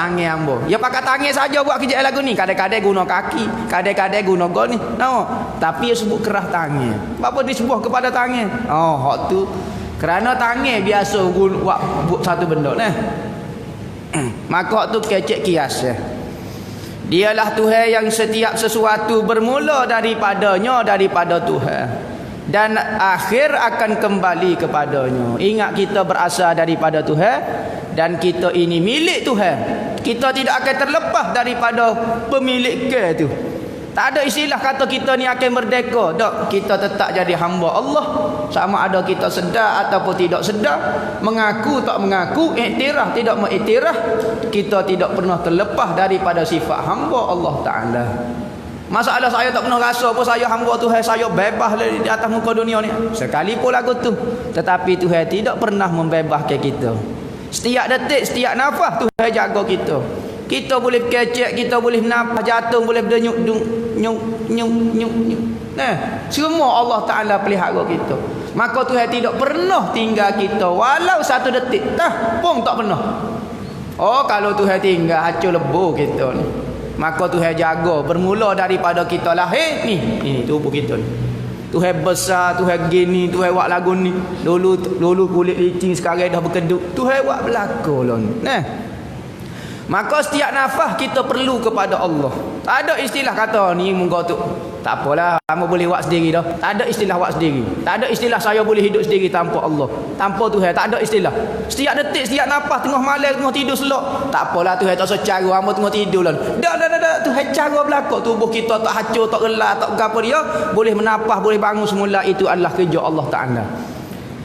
tangan ambo. Ya pakai tangan saja buat kerja lagu ni. Kadang-kadang guna kaki, kadang-kadang guna gol ni. Nampak? Tapi dia sebut kerah tangan. Apa disebut kepada tangan? Oh, hak tu kerana tangan biasa buat satu benda nah. Maka hak tu kecek kias ya. Dialah Tuhan yang setiap sesuatu bermula daripada Tuhan dan akhir akan kembali kepadanya. Ingat kita berasal daripada Tuhan dan kita ini milik Tuhan. Kita tidak akan terlepas daripada pemilik ke tu. Tak ada istilah kata kita ni akan merdeka. Tak, kita tetap jadi hamba Allah. Sama ada kita sedar ataupun tidak sedar, mengaku tak mengaku, iktiraf tidak mengiktiraf, kita tidak pernah terlepas daripada sifat hamba Allah Ta'ala. Masalah saya tak pernah rasa pun saya hamba Tuhan, saya bebas di atas muka dunia ni. Sekalipun lagu tu. Tetapi Tuhan tidak pernah membebaskan kita. Setiap detik, setiap nafas Tuhan jaga kita. Kita boleh kecek, kita boleh nafas jatuh, boleh berdenyuk nyuk. Nah, semua Allah Ta'ala pelihara kita. Maka Tuhan tidak pernah tinggal kita walau satu detik. Pun tak pernah. Oh, kalau Tuhan tinggal hancur lebur kita ni. Maka Tuhan jaga bermula daripada kita lahir ni. Ini tubuh kita ni. Tuhan besar, Tuhan gini, Tuhan buat lagu ni. Dulu kulit licin, sekarang dah berkedut. Tuhan buat berlaku lah ni. Nah. Maka setiap nafas kita perlu kepada Allah. Tak ada istilah kata ni muka tu. Tak apalah, kamu boleh buat sendiri dah. Tak ada istilah buat sendiri. Tak ada istilah saya boleh hidup sendiri tanpa Allah. Tanpa Tuhan, tak ada istilah. Setiap detik, setiap nafas, tengah malam, tengah tidur selok. Tak apalah Tuhan tak secara, hamba tengah tidur lah. Dah. Tuhan cara belakang tubuh kita tak hancur, tak gelap, tak apa dia. Boleh menafas, boleh bangun semula. Itu adalah kerja Allah Ta'ala.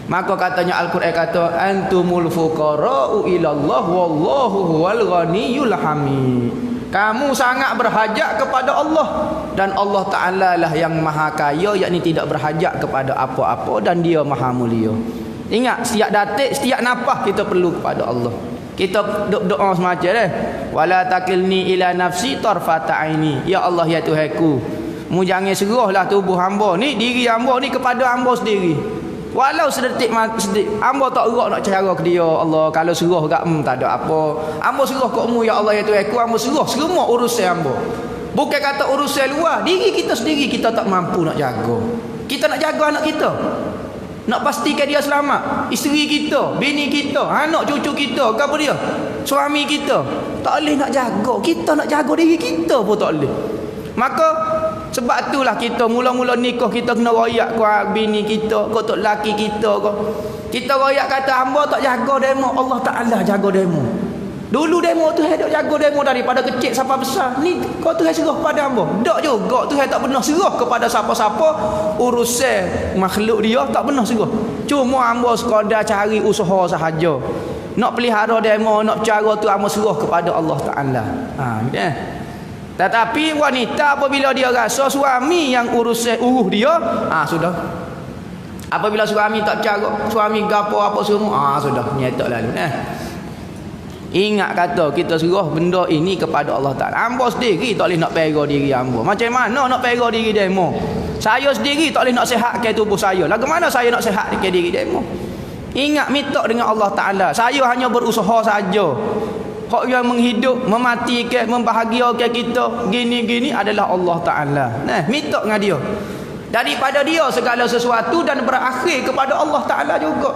Maka katanya Al-Quran kata antumul fuqara'u ilallah wallahu huwal ghaniyyul hamid. Kamu sangat berhajat kepada Allah dan Allah Ta'ala lah yang maha kaya, yakni tidak berhajat kepada apa-apa dan dia maha mulia. Ingat setiap detik, setiap nafas kita perlu kepada Allah. Kita doa semacam ni. Wala takilni ila nafsi tarfata aini. Ya Allah ya Tuhanku, mu jangan serahlah tubuh hamba ni, diri hamba ni kepada hamba sendiri. Walau sedetik hamba tak gerak nak cara ke dia Allah. Kalau serah kat tak ada apa. Hamba serah kat mu ya Allah ya Tuhanku. Hamba serah semua urusan hamba. Bukan kata urusan luar, diri kita sendiri kita tak mampu nak jaga. Kita nak jaga anak kita. Nak pastikan dia selamat. Isteri kita, bini kita, anak cucu kita, apa dia? Suami kita. Tak boleh nak jaga. Kita nak jaga diri kita pun tak boleh. Maka sebab itulah kita mula-mula nikah kita kena royak ke bini kita, ke tok laki kita ke. Kita royak kata hamba tak jaga demo, Allah Ta'ala jaga demo. Dulu demo Tuhan tak jaga demo daripada kecil sampai besar. Ni kau Tuhan serah pada hamba. Tak juga Tuhan tak pernah serah kepada siapa-siapa urusan makhluk dia, tak pernah serah. Cuma hamba sekadar cari usaha sahaja. Nak pelihara demo, nak cara tu hamba serah kepada Allah Ta'ala. Ya. Tetapi wanita apabila dia rasa suami yang urus dia, sudah. Apabila suami tak cara, suami gapo apa semua, sudah nyetak lalu. Ingat kata kita serah benda ini kepada Allah Ta'ala. Hamba sendiri tak boleh nak pera diri hamba. Macam mana nak pera diri demo? Saya sendiri tak boleh nak sihatkan tubuh saya. Lagu mana saya nak sihatkan diri demo? Ingat minta dengan Allah Ta'ala. Saya hanya berusaha saja. Hak yang menghidup, mematikan, membahagiakan kita gini-gini adalah Allah Ta'ala. Minta dengan dia. Daripada dia segala sesuatu dan berakhir kepada Allah Ta'ala juga.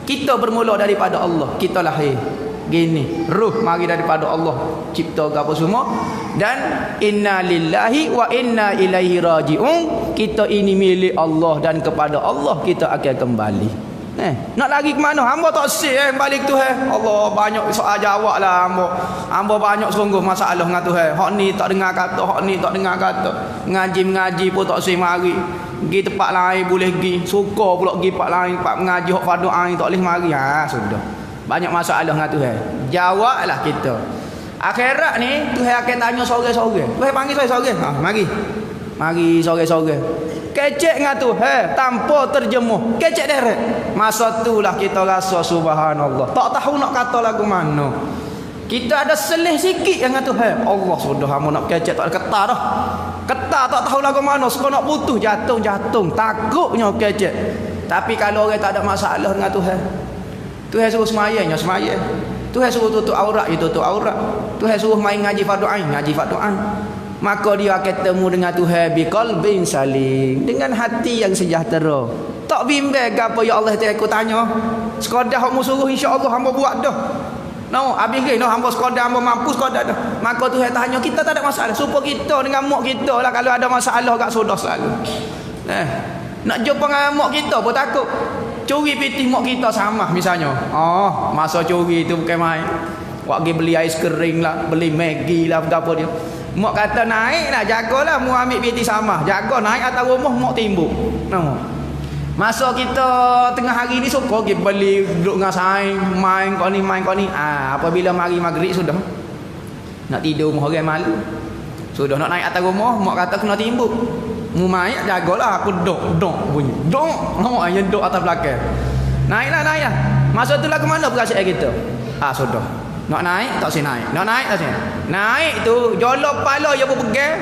Kita bermula daripada Allah. Kita lahir. Gini. Ruh mari daripada Allah. Cipta apa semua. Dan inna lillahi wa inna ilaihi raji'un. Kita ini milik Allah dan kepada Allah kita akan kembali. Nak lari ke mana? Hamba tak siap balik Tuhan. Allah banyak soal jawab lah hamba. Hamba banyak sungguh masalah dengan Tuhan. Hak ni tak dengar kata, hak ni tak dengar kata. Ngaji pun tak siap mari. Pergi tempat lain boleh pergi. Suka pula pergi tempat lain, tempat mengaji hak fardu ain tak boleh mari. Sudah. Banyak masalah dengan Tuhan. Jawablah kita. Akhirat ni Tuhan akan tanya sore-sore. Tuhan panggil sore-sore. Mari. Mari sore-sore. Kecek dengan Tuhan tanpa terjemuh. Kecek direct. Masa itulah kita rasa subhanallah. Tak tahu nak kata lagu mana. Kita ada selih sikit dengan Tuhan. Allah sudah hamba nak kecek tak ada ketar dah. Ketar tak tahu lagu mana. Suka nak putus jatuh. Takutnya kecek. Tapi kalau orang tak ada masalah dengan Tuhan, Tuhan suruh semayangnya semayang. Tuhan suruh tutup aurat, dia tutup aurat. Tuhan suruh main ngaji fardu ain, ngaji fardu ain. Maka dia akan ketemu dengan Tuhan biqalbin salim, dengan hati yang sejahtera. Tak bimbang ke apa ya Allah aku tanya. Sekadar hak mu suruh insya-Allah hamba buat dah. No, habis ke no hamba sekadar hamba mampu sekadar dah. Maka Tuhan tanya kita tak ada masalah. Supaya kita dengan mak kita lah kalau ada masalah kat sudah selalu. Nak jumpa dengan mak kita pun takut. Curi pitih mak kita sama misalnya. Oh, masa curi tu bukan main. Wak pergi beli ais kering lah, beli Maggi lah, apa dia. Mak kata naik lah, jagalah mu ambil pitih sama. Jaga naik atas rumah mak timbuk. No. Masa kita tengah hari ni suka pergi beli duduk dengan saing, main kau ni. Apabila mari maghrib sudah. Nak tidur mu orang malu. Sudah nak naik atas rumah, mak kata kena timbuk. Mu main jagalah aku dok bunyi. Dok, mak yang dok atas belakang. Naiklah. Masa tu lah ke mana perasaan kita? Sudah. Nak naik tak si naik. Nak naik tak si. Naik tu jolok pala dia pun pegang.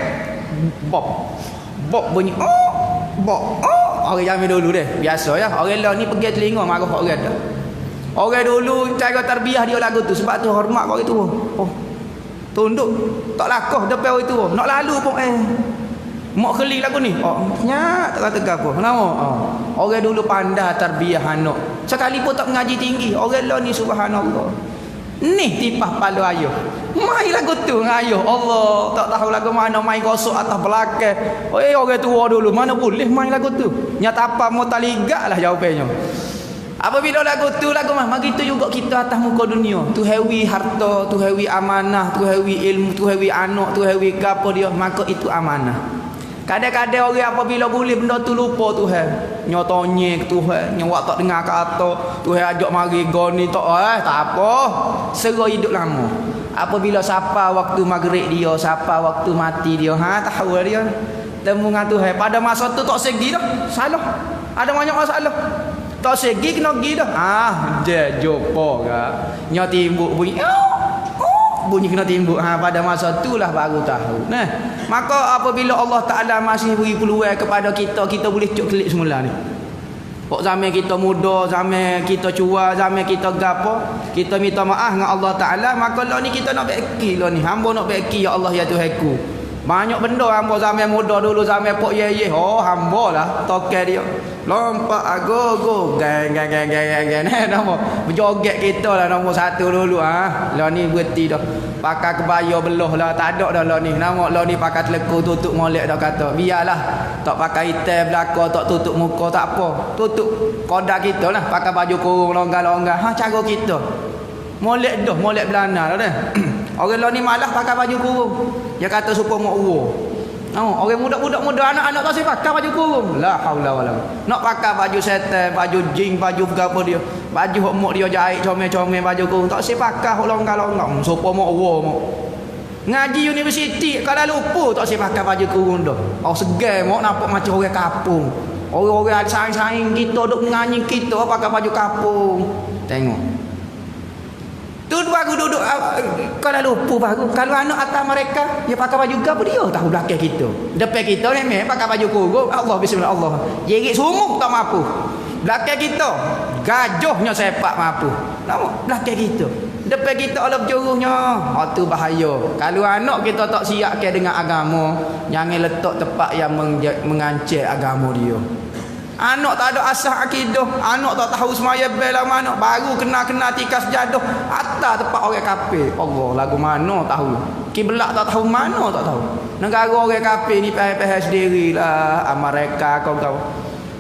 Bop bunyi. Bop. Orang jamin dulu deh. Biasa ya. Orang lah ni pergi telinga marah orang dah. Orang dulu cara tarbiyah dia lagu tu sebab tu hormat orang tu. Tunduk. Tak lakoh depan orang tu. Nak lalu pun mak keli lagu ni. Nyak tak kata apa. Kenapa? Orang dulu pandai tarbiyah anak. Sekali pun tak mengaji tinggi. Orang lah ni subhanallah. Ni tipah pala ayah. Main lagu tu dengan ayah. Allah tak tahu lagu mana main gosok atas belakang. Orang tua dulu mana boleh main lagu tu. Nyata apa mau taligak lah jawapannya. Apabila lagu tu lagu mah begitu juga kita atas muka dunia. Tu hewi harta, tu hewi amanah, tu hewi ilmu, tu hewi anak, tu hewi gapo dia, maka itu amanah. Kadang-kadang orang apabila boleh benda tu lupa Tuhan. Nyotanya ke Tuhan, nyawa tak dengar kata, Tuhan ajak mari goni tak tak apa. Serah hidup lama. Apabila siapa waktu maghrib dia, siapa waktu mati dia, tahu dia. Temu dengan Tuhan pada masa tu tak segi dah. Salah. Ada banyak masalah. Tak segi kena pergi dah. Dia jumpa ke. Nya timbuk bunyi. Bunyi kena timbuk pada masa itulah baru tahu. Maka apabila Allah Taala masih beri peluang kepada kita, kita boleh cuk klik semula ni. Pok zaman kita muda, zaman kita cua, zaman kita gapo, kita minta maaf dengan Allah Taala, maka lah ni kita nak beki lah ni. Hamba nak beki ya Allah ya Tuhanku. Banyak benda hamba zaman muda dulu, zaman pok ye hamba lah tokai dia. Lompat ago gang nama berjoget kita lah nombor satu dulu lah ni berhenti dah pakai kebaya belah lah tak ada dah lah ni nama lah ni pakai teleku tutup molek dah kata biarlah tak pakai hitam belakang tak tutup muka tak apa tutup kodak kita lah pakai baju kurung longgar-longgar cara kita molek belana dah orang lah ni malah pakai baju kurung dia kata supaya mau uwo. Orang muda anak-anak tak saya pakai baju kurung. La haula wala. Nak pakai baju setan, baju jing, baju apa dia. Baju hok mok dia jahit comel-comel baju kurung. Tak saya pakai hok longgar-longgar. Sopo mok mok. Ngaji universiti kalau lupa tak saya pakai baju kurung dah. Segan mok nampak macam orang kampung. Orang-orang saing-saing kita duk menganyi kita pakai baju kampung. Tengok. Tu baru duduk kalau lupa baru kalau anak atas mereka dia pakai baju apa dia tahu belakang kita depan kita ni pakai baju kurung Allah bismillah Allah jerit sumuk tak mampu belakang kita gajahnya sepak mampu nama belakang kita depan kita Allah berjuruhnya tu bahaya kalau anak kita tak siapkan dengan agama jangan letak tempat yang mengancam agama dia. Anak tak ada asah akidah, anak tak tahu semaya bela mana, baru kena tikas jaduh atas tempat orang kafir. Allah lagu mana tahu. Kiblat tak tahu mana tak tahu. Negara orang kafir ni peh-peh sendirilah, Amerika kau.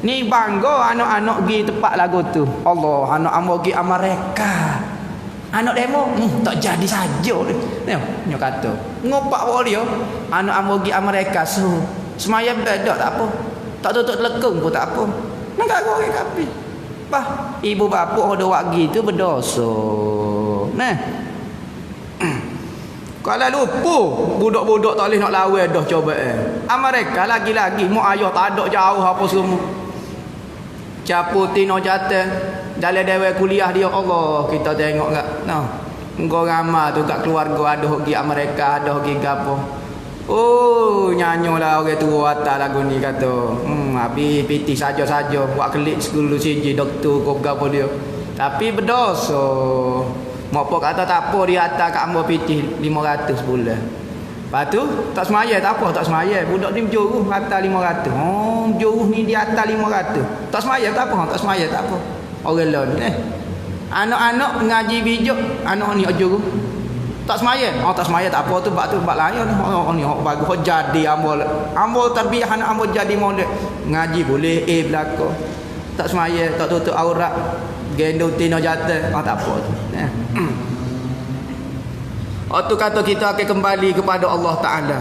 Ni bangga anak-anak pergi tempat lagu tu. Allah, anak ambo pergi Amerika. Anak demo tak jadi saja ni. Tengok kata. Ngopak bawa dia, anak ambo pergi Amerika semaya beda tak apa. Tak tutup telekung pun tak apa. Negara orang kafir. Ibu bapa ada wagi tu berdosa. Kalau lupa budak-budak tak boleh nak lawan dah coba Amerika lagi-lagi mak ayah tak ada jauh apa semua. Caputin jatuh dalam dewan kuliah dia Allah kita tengok tak. Engkau ramai tu kat keluarga ada pergi Amerika ada pergi gapo. Nyanyolah orang tua atas lagu ni kata habis piti saja-saja buat kelik sekulu siji doktor kau berapa dia tapi berdosa Mak pak kata tak apa dia hantar kat hamba pitih 500 sebulan. Lepas tu tak semaya tak apa, tak semaya. Budak ni berjuruh hantar 500. Oh, berjuruh ni dia hantar 500. Tak semaya tak apa, tak semaya tak apa. Orang lain anak-anak ngaji bijak, anak ni berjuruh. Tak semaya. Oh tak semaya tak apa tu bab lain. Oh ni hok bagus hok jadi ambo tarbiyah anak ambo jadi molek. Ngaji boleh belaka. Tak semaya, tak tutup aurat, gendong tino jatuh. Oh tak apa tu. Waktu kata kita akan kembali kepada Allah Ta'ala.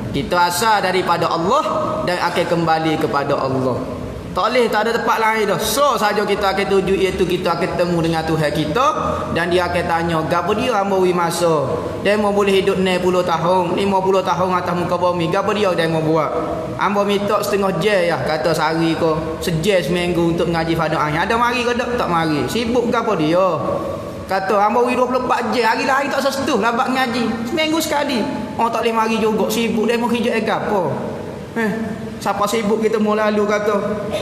Kita asal daripada Allah dan akan kembali kepada Allah. Tak boleh, tak ada tempat lain dah. So saja kita akan tuju, iaitu kita akan temu dengan Tuhan kita. Dan dia akan tanya, gapo dia hamba wi masa? Dia mau boleh hidup 60 tahun, 50 tahun atas muka bumi. Gapo dia mau buat? Hamba minta setengah jam ya, kata sehari ko. Sejam seminggu untuk ngaji pada ayat. Ada mari ke tak mari? Sibuk gapo dia? Kata hamba wi 24 jam, hari lain tak sesetuh labak ngaji. Seminggu sekali. Oh tak boleh mari juga, sibuk dia mau kerja gapo? Siapa sibuk kita mau lalu kata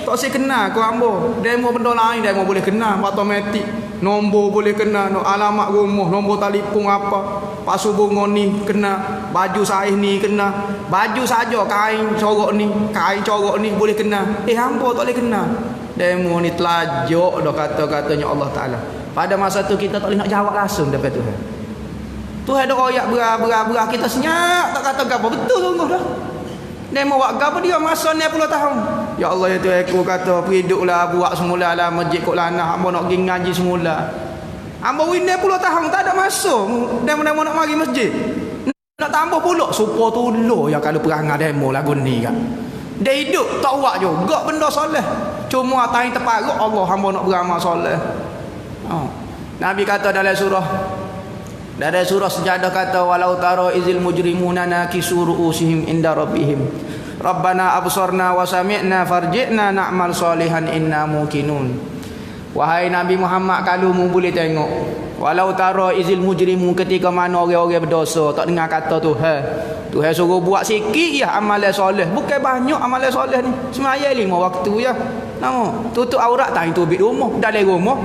tak saya kenal kau hamba. Demo benda lain demo boleh kenal automatik. Nombor boleh kenal, no, alamat rumah, nombor telefon apa. Pasu bunga ni kena, baju saiz ni kena. Baju saja kain corok ni boleh kenal. Hamba tak boleh kenal. Demo ni telajak dah kata-katanya Allah Taala. Pada masa tu kita tak boleh nak jawab langsung daripada Tuhan. Tuhan dah royak berah kita senyap tak kata apa betul sungguh dah. Dia mau buat apa dia masa 60 tahun. Ya Allah ya Tuhan aku kata hiduplah buat semula lah masjid kok lanah hamba nak pergi ngaji semula. Hamba win 60 tahun tak ada masa. Dia mau nak mari masjid. Nak tambah pula supaya tolong ya kalau perangai demo lagu ni kan. Dia hidup tak buat juga benda soleh. Cuma atas terparuk Allah hamba nak beramal soleh. Nabi kata dalam surah Sejadah kata walau tara izil mujrimuna nakisu ru'usihim inda rabbihim Rabbana absarna wa sami'na farji'na na'mal salihan inna muqinun. Wahai Nabi Muhammad, kalau mu boleh tengok walau tara izil mujrimu, ketika mana orang-orang berdosa tak dengar kata Tuhan suruh buat sikit ya amalan soleh, bukan banyak amalan soleh ni. Semaya 5 waktu ya. Nama tutup aurat tak itu rumah, dalam rumah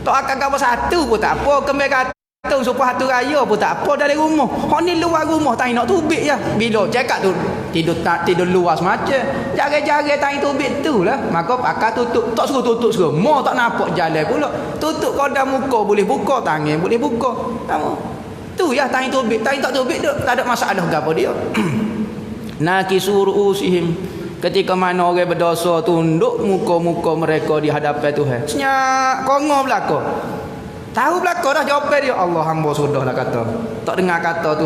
tak akan apa satu pun tak apa, kembali kata supaya hatu raya pun tak apa dalam rumah. Hak ni luar rumah tak nak tubik ya. Bila cakap tu tidur luas macam. Jaga-jaga tak tubik tu lah. Maka pakar tutup, tak suruh tutup semua, tak nampak jalan pula. Tutup kodam muka boleh buka, tangan boleh buka. Tahu? Tu ya tak tubik, tak tubik tak ada masalah gapo dia. Nakisu ru'usihim, ketika mana orang berdosa tunduk muka-muka mereka di hadapan Tuhan. Senyap kongo belaka. Tahu belaka dah jawapan dia. Allah hamba sudahlah kata. Tak dengar kata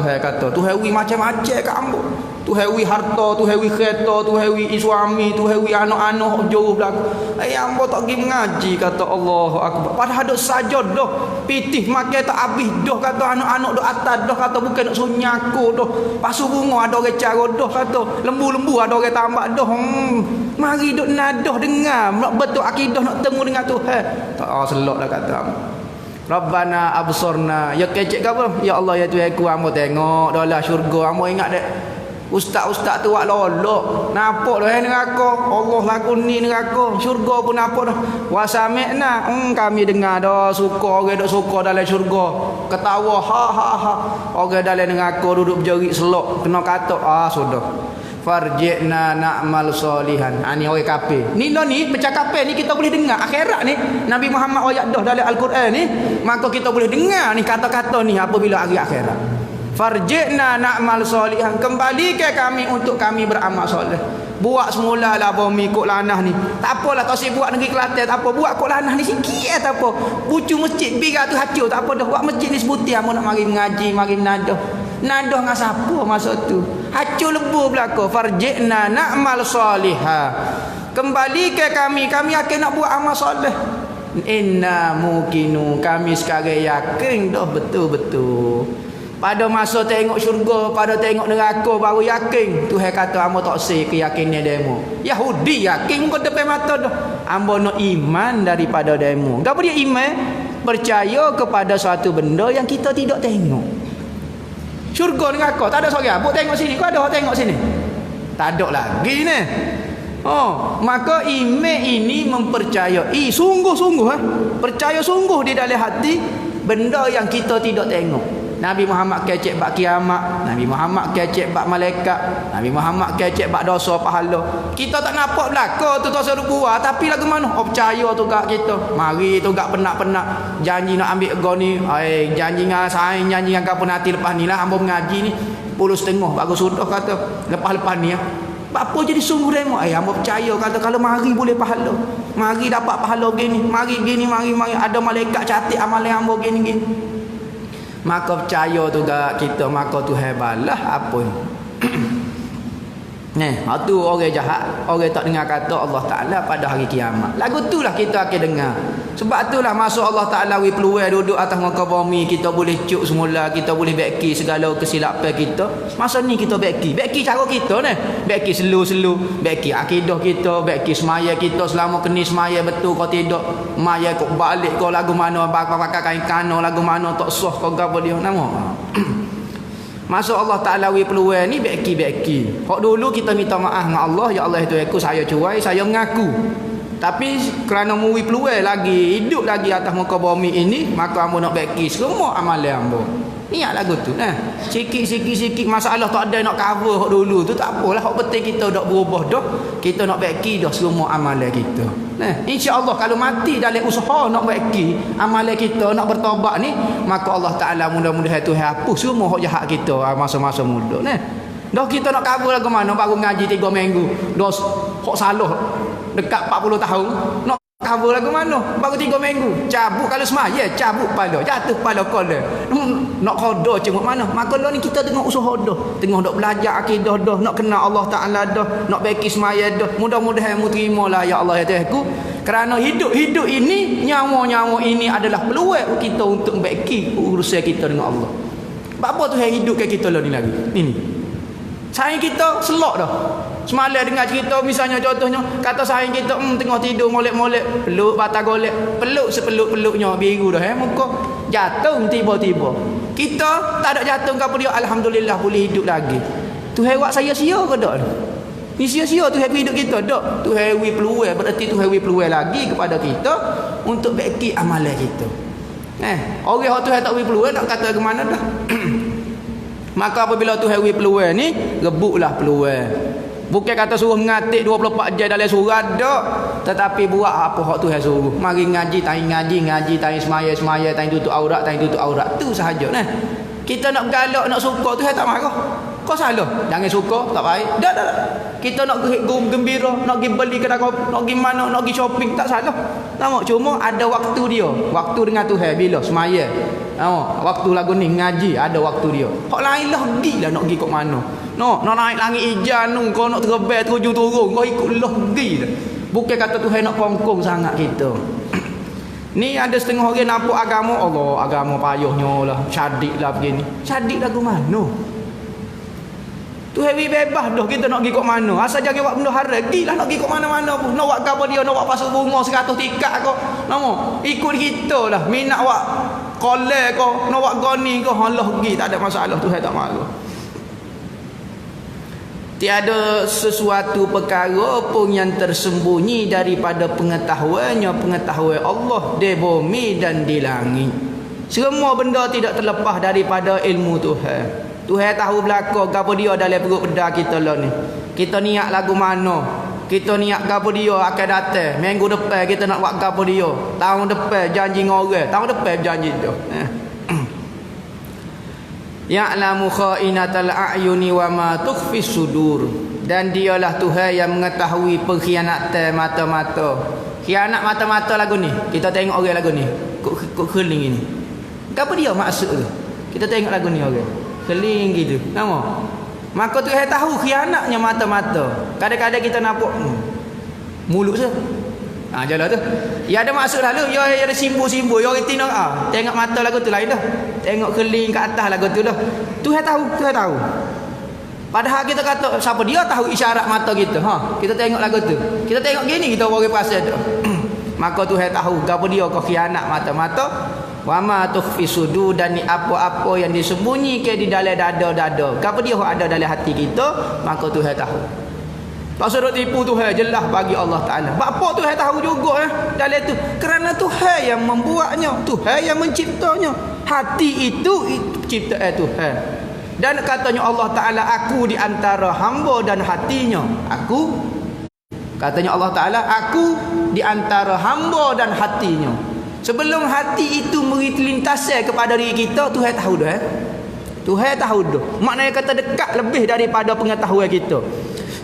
Tuhan wi macam-macam kat hamba. Tuhan wi harta, Tuhan wi kereta, Tuhan wi suami, Tuhan wi anak-anak jauh belaka. Hamba tak pergi mengaji kata Allahu akbar. Padahal dok sajadah pitih makan tak habis dah kata anak-anak dok atas dah kata bukan nak sunyako dah. Pasu bunga ada orang cara dah kata. Lembu-lembu ada orang tambak dah. Mari dok nadah dengar nak betul akidah nak temu dengan Tuhan. Tak seloklah kata. Rabbana absarna, ya kecek ke apa? Ya Allah ya Tuhan aku hamba tengok dalam syurga, hamba ingat dek ustaz-ustaz tu wak lolok nampak dah neraka. Allah lagu ni neraka, syurga pun nampak dah. Wasami'na, kami dengar dah suka orang dok suka dalam syurga, ketawa ha. Orang dalam neraka duduk berjerit selok kena kata sudah farji'na na'mal solihan. Ni orang kafir ni percakapan ni kita boleh dengar akhirat ni. Nabi Muhammad ayat dah dalam Al-Quran ni, maka kita boleh dengar ni kata-kata ni apabila hari akhirat. Farji'na na'mal solihan, kembali ke kami untuk kami beramal soleh. Buat semula lah bumi kok lanah ni. Tak apalah tak buat negeri Kelantan tak apa. Buat kok lanah ni sikit tak apa. Bucu masjid biar tu hacur tak apa dah. Buat masjid ni sebuti hamba nak mari mengaji, mari menadah. Nadah dengan siapa masa tu? Hacur lebu belaka. Farji'na na'mal solihah, kembali ke kami akan nak buat amal soleh. Inna mukinu, kami sekarang yakin dah betul-betul. Pada masa tengok syurga, pada tengok neraka baru yakin. Tuhan kata hamba tak sih keyakinan demo. Yahudi yakin kau depan mata dah. Hamba nak iman daripada demo. Gapo dia iman? Percaya kepada suatu benda yang kita tidak tengok. Syurga neraka tak ada seorang pun tengok sini. Kau ada tengok sini? Tak ada lagi ni. Maka iman ini mempercayai sungguh-sungguh percaya sungguh di dalam hati benda yang kita tidak tengok. Nabi Muhammad kecek bab kiamat, Nabi Muhammad kecek bab malaikat, Nabi Muhammad kecek bab dosa pahala. Kita tak nampak belaka tu dosa buah, tapi lagu mana? Oh percaya tu gak kita. Mari tu gak penak-penak janji nak ambil ego ni, janji dengan saing, janji dengan kapun hati lepas ni lah hamba mengaji ni 10.5 bagus sudah kata lepas-lepas ni ya. Apa jadi sungguh remo? Hamba percaya kata kalau mari boleh pahala. Mari dapat pahala gini, mari ada malaikat catat amalan hamba gini. Maka percaya tu gak kita, maka tu hebatlah apa ni. Tu orang jahat, orang tak dengar kata Allah Ta'ala pada hari kiamat. Lagu tu lah kita akan dengar. Sebab tu lah masuk Allah Ta'ala wi peluang duduk atas muka bumi, kita boleh cuk semula, kita boleh beki segala kesilapan kita. Masa ni kita beki cara kita ni. Beki selu-selu, beki akidah kita, beki semaya kita selama kena semaya betul kau tidak. Maya kau balik kau lagu mana bakar kain kano, lagu mana tak sah kau gapo dia nama. Masuk Allah Ta'ala wi peluang ni beki. Hak dulu kita minta maaf dengan Allah, ya Allah itu aku saya cuai, saya mengaku. Tapi kerana muwi peluang lagi, hidup lagi atas muka bumi ini, maka hamba nak beki semua amalan hamba. Niat lagu tu sikit masalah tak ada nak cover hak dulu tu tak apalah, hak penting kita dak berubah dah, kita nak beki dah semua amalan kita. Insya-Allah kalau mati dalam usaha nak beki amalan kita, nak bertobat ni, maka Allah Taala mudah-mudahan Tuhan hapus semua hak jahat kita masa-masa muda. Dah kita nak cover lagu mana baru ngaji 3 minggu, dah hak salah dekat 40 tahun nak cover lagu mana baru 3 minggu cabut kalau semaya cabut kepala jatuh kepala kola nak khoda cengok mana. Maka lah ni kita tengok usaha dah, tengok dok belajar akidah dah, nak kenal Allah Taala dah, nak beki semaya dah. Mudah-mudahan mu terimalah ya Allah ya Tuhanku, kerana hidup ini, nyawa ini adalah peluang kita untuk beki urusan kita dengan Allah. Apa tu yang hidup ke kita lah ni lagi ini sayang kita selok dah. Semalam dengar cerita misalnya contohnya kata sayang kita tengah tidur molek-molek peluk batang golek, peluk sepeluk-peluknya biru dah muka jatuh tiba-tiba. Kita tak ada jatuh kepada dia, alhamdulillah boleh hidup lagi. Tuhan buat saya sia ke tak? Ni sia-sia Tuhan hidup kita tak? Tuhan wi peluang, berarti Tuhan wi peluang lagi kepada kita untuk beki amalan kita. Orang yang Tuhan tak wi peluang nak kata ke mana dah. Maka apabila Tuhan wi peluang ni, rebutlah peluang. Bukan kata suruh mengatik 24 jam dalam surat dak, tetapi buat apa hak Tuhan suruh. Mari ngaji, tai semaya, tai tutup aurat, tu sahaja nah. Kita nak galak, nak suka Tuhan tak marah. Kau salah, jangan suka, tak baik. Dak. Kita nak gembira, nak pergi beli kedai kopi, nak pergi mana, nak pergi shopping, tak salah. Tahu cuma ada waktu dia. Waktu dengan Tuhan bila semaya. Waktu lagu ni ngaji ada waktu dia. Hak lain lah gilah nak pergi kat mana. Nak naik langit ijan tu, kau nak terbang terjun turun, kau ikutlah pergi dah. Bukan kata Tuhan nak kongkong sangat kita. Ni ada setengah orang nampak agama, Allah agama payahnya lah, syadik lah begini. Syadik lagu mana? Tuhan bebas dah kita nak pergi kat mana. Asal jangan buat benda haram, gilah nak pergi kat mana-mana pun. Nak buat apa dia, nak buat pasal bunga 100 tikat kau. Nama ikut kita lah. Minat buat kolek kau, nak buat goni kau, Allah pergi tak ada masalah, Tuhan tak marah. Tiada sesuatu perkara pun yang tersembunyi daripada pengetahuan Allah di bumi dan di langit. Semua benda tidak terlepas daripada ilmu Tuhan. Tuhan tahu belakang apa dia dalam perut bedah kita lah ni. Kita niat lagu mana, kita niat apa dia akan datang minggu depan, kita nak buat apa dia tahun depan, janji dengan orang tahun depan janji tu. Ya'lamu kha'inatal a'yuni wa ma tukhfis sudur. Dan dialah Tuhan yang mengetahui pengkhianatan mata-mata. Khianat mata-mata lagu ni. Kita tengok orang lagu ni. Kok keling ini. Apa dia maksud tu? Kita tengok lagu ni orang. Keling gitu. Nama. Maka Tuhan tahu khianatnya mata-mata. Kadang-kadang kita nampak mulut je. Jalan tu. Ya ada maksud lalu, ya ada simbol-simbol, ya orang tindak tengok mata lagu tu lain dah. Tengok keling ke atas lagu tu dah. Tuhan tahu. Padahal kita kata siapa dia tahu isyarat mata kita. Kita tengok lagu tu. Kita tengok gini kita orang pasal tu. Maka Tuhan tahu gapo dia kau khianat mata-mata. Wa ma tukhfi sudur, dan apa-apa yang disembunyikan di dalam dada-dada. Gapo dia ada dalam hati kita, maka Tuhan tahu. Tak suruh tipu Tuhan, jelas bagi Allah Ta'ala. Apa Tuhan tahu juga dalam tu. Kerana Kerana Tuhan yang membuatnya, Tuhan yang menciptanya. Hati itu ciptaan Tuhan. Dan katanya Allah Ta'ala, aku di antara hamba dan hatinya. Aku, katanya Allah Ta'ala, aku di antara hamba dan hatinya. Sebelum hati itu melintasi kepada diri kita, Tuhan tahu dah. Tuhan tahu dah. Maknanya kata dekat lebih daripada pengetahuan kita.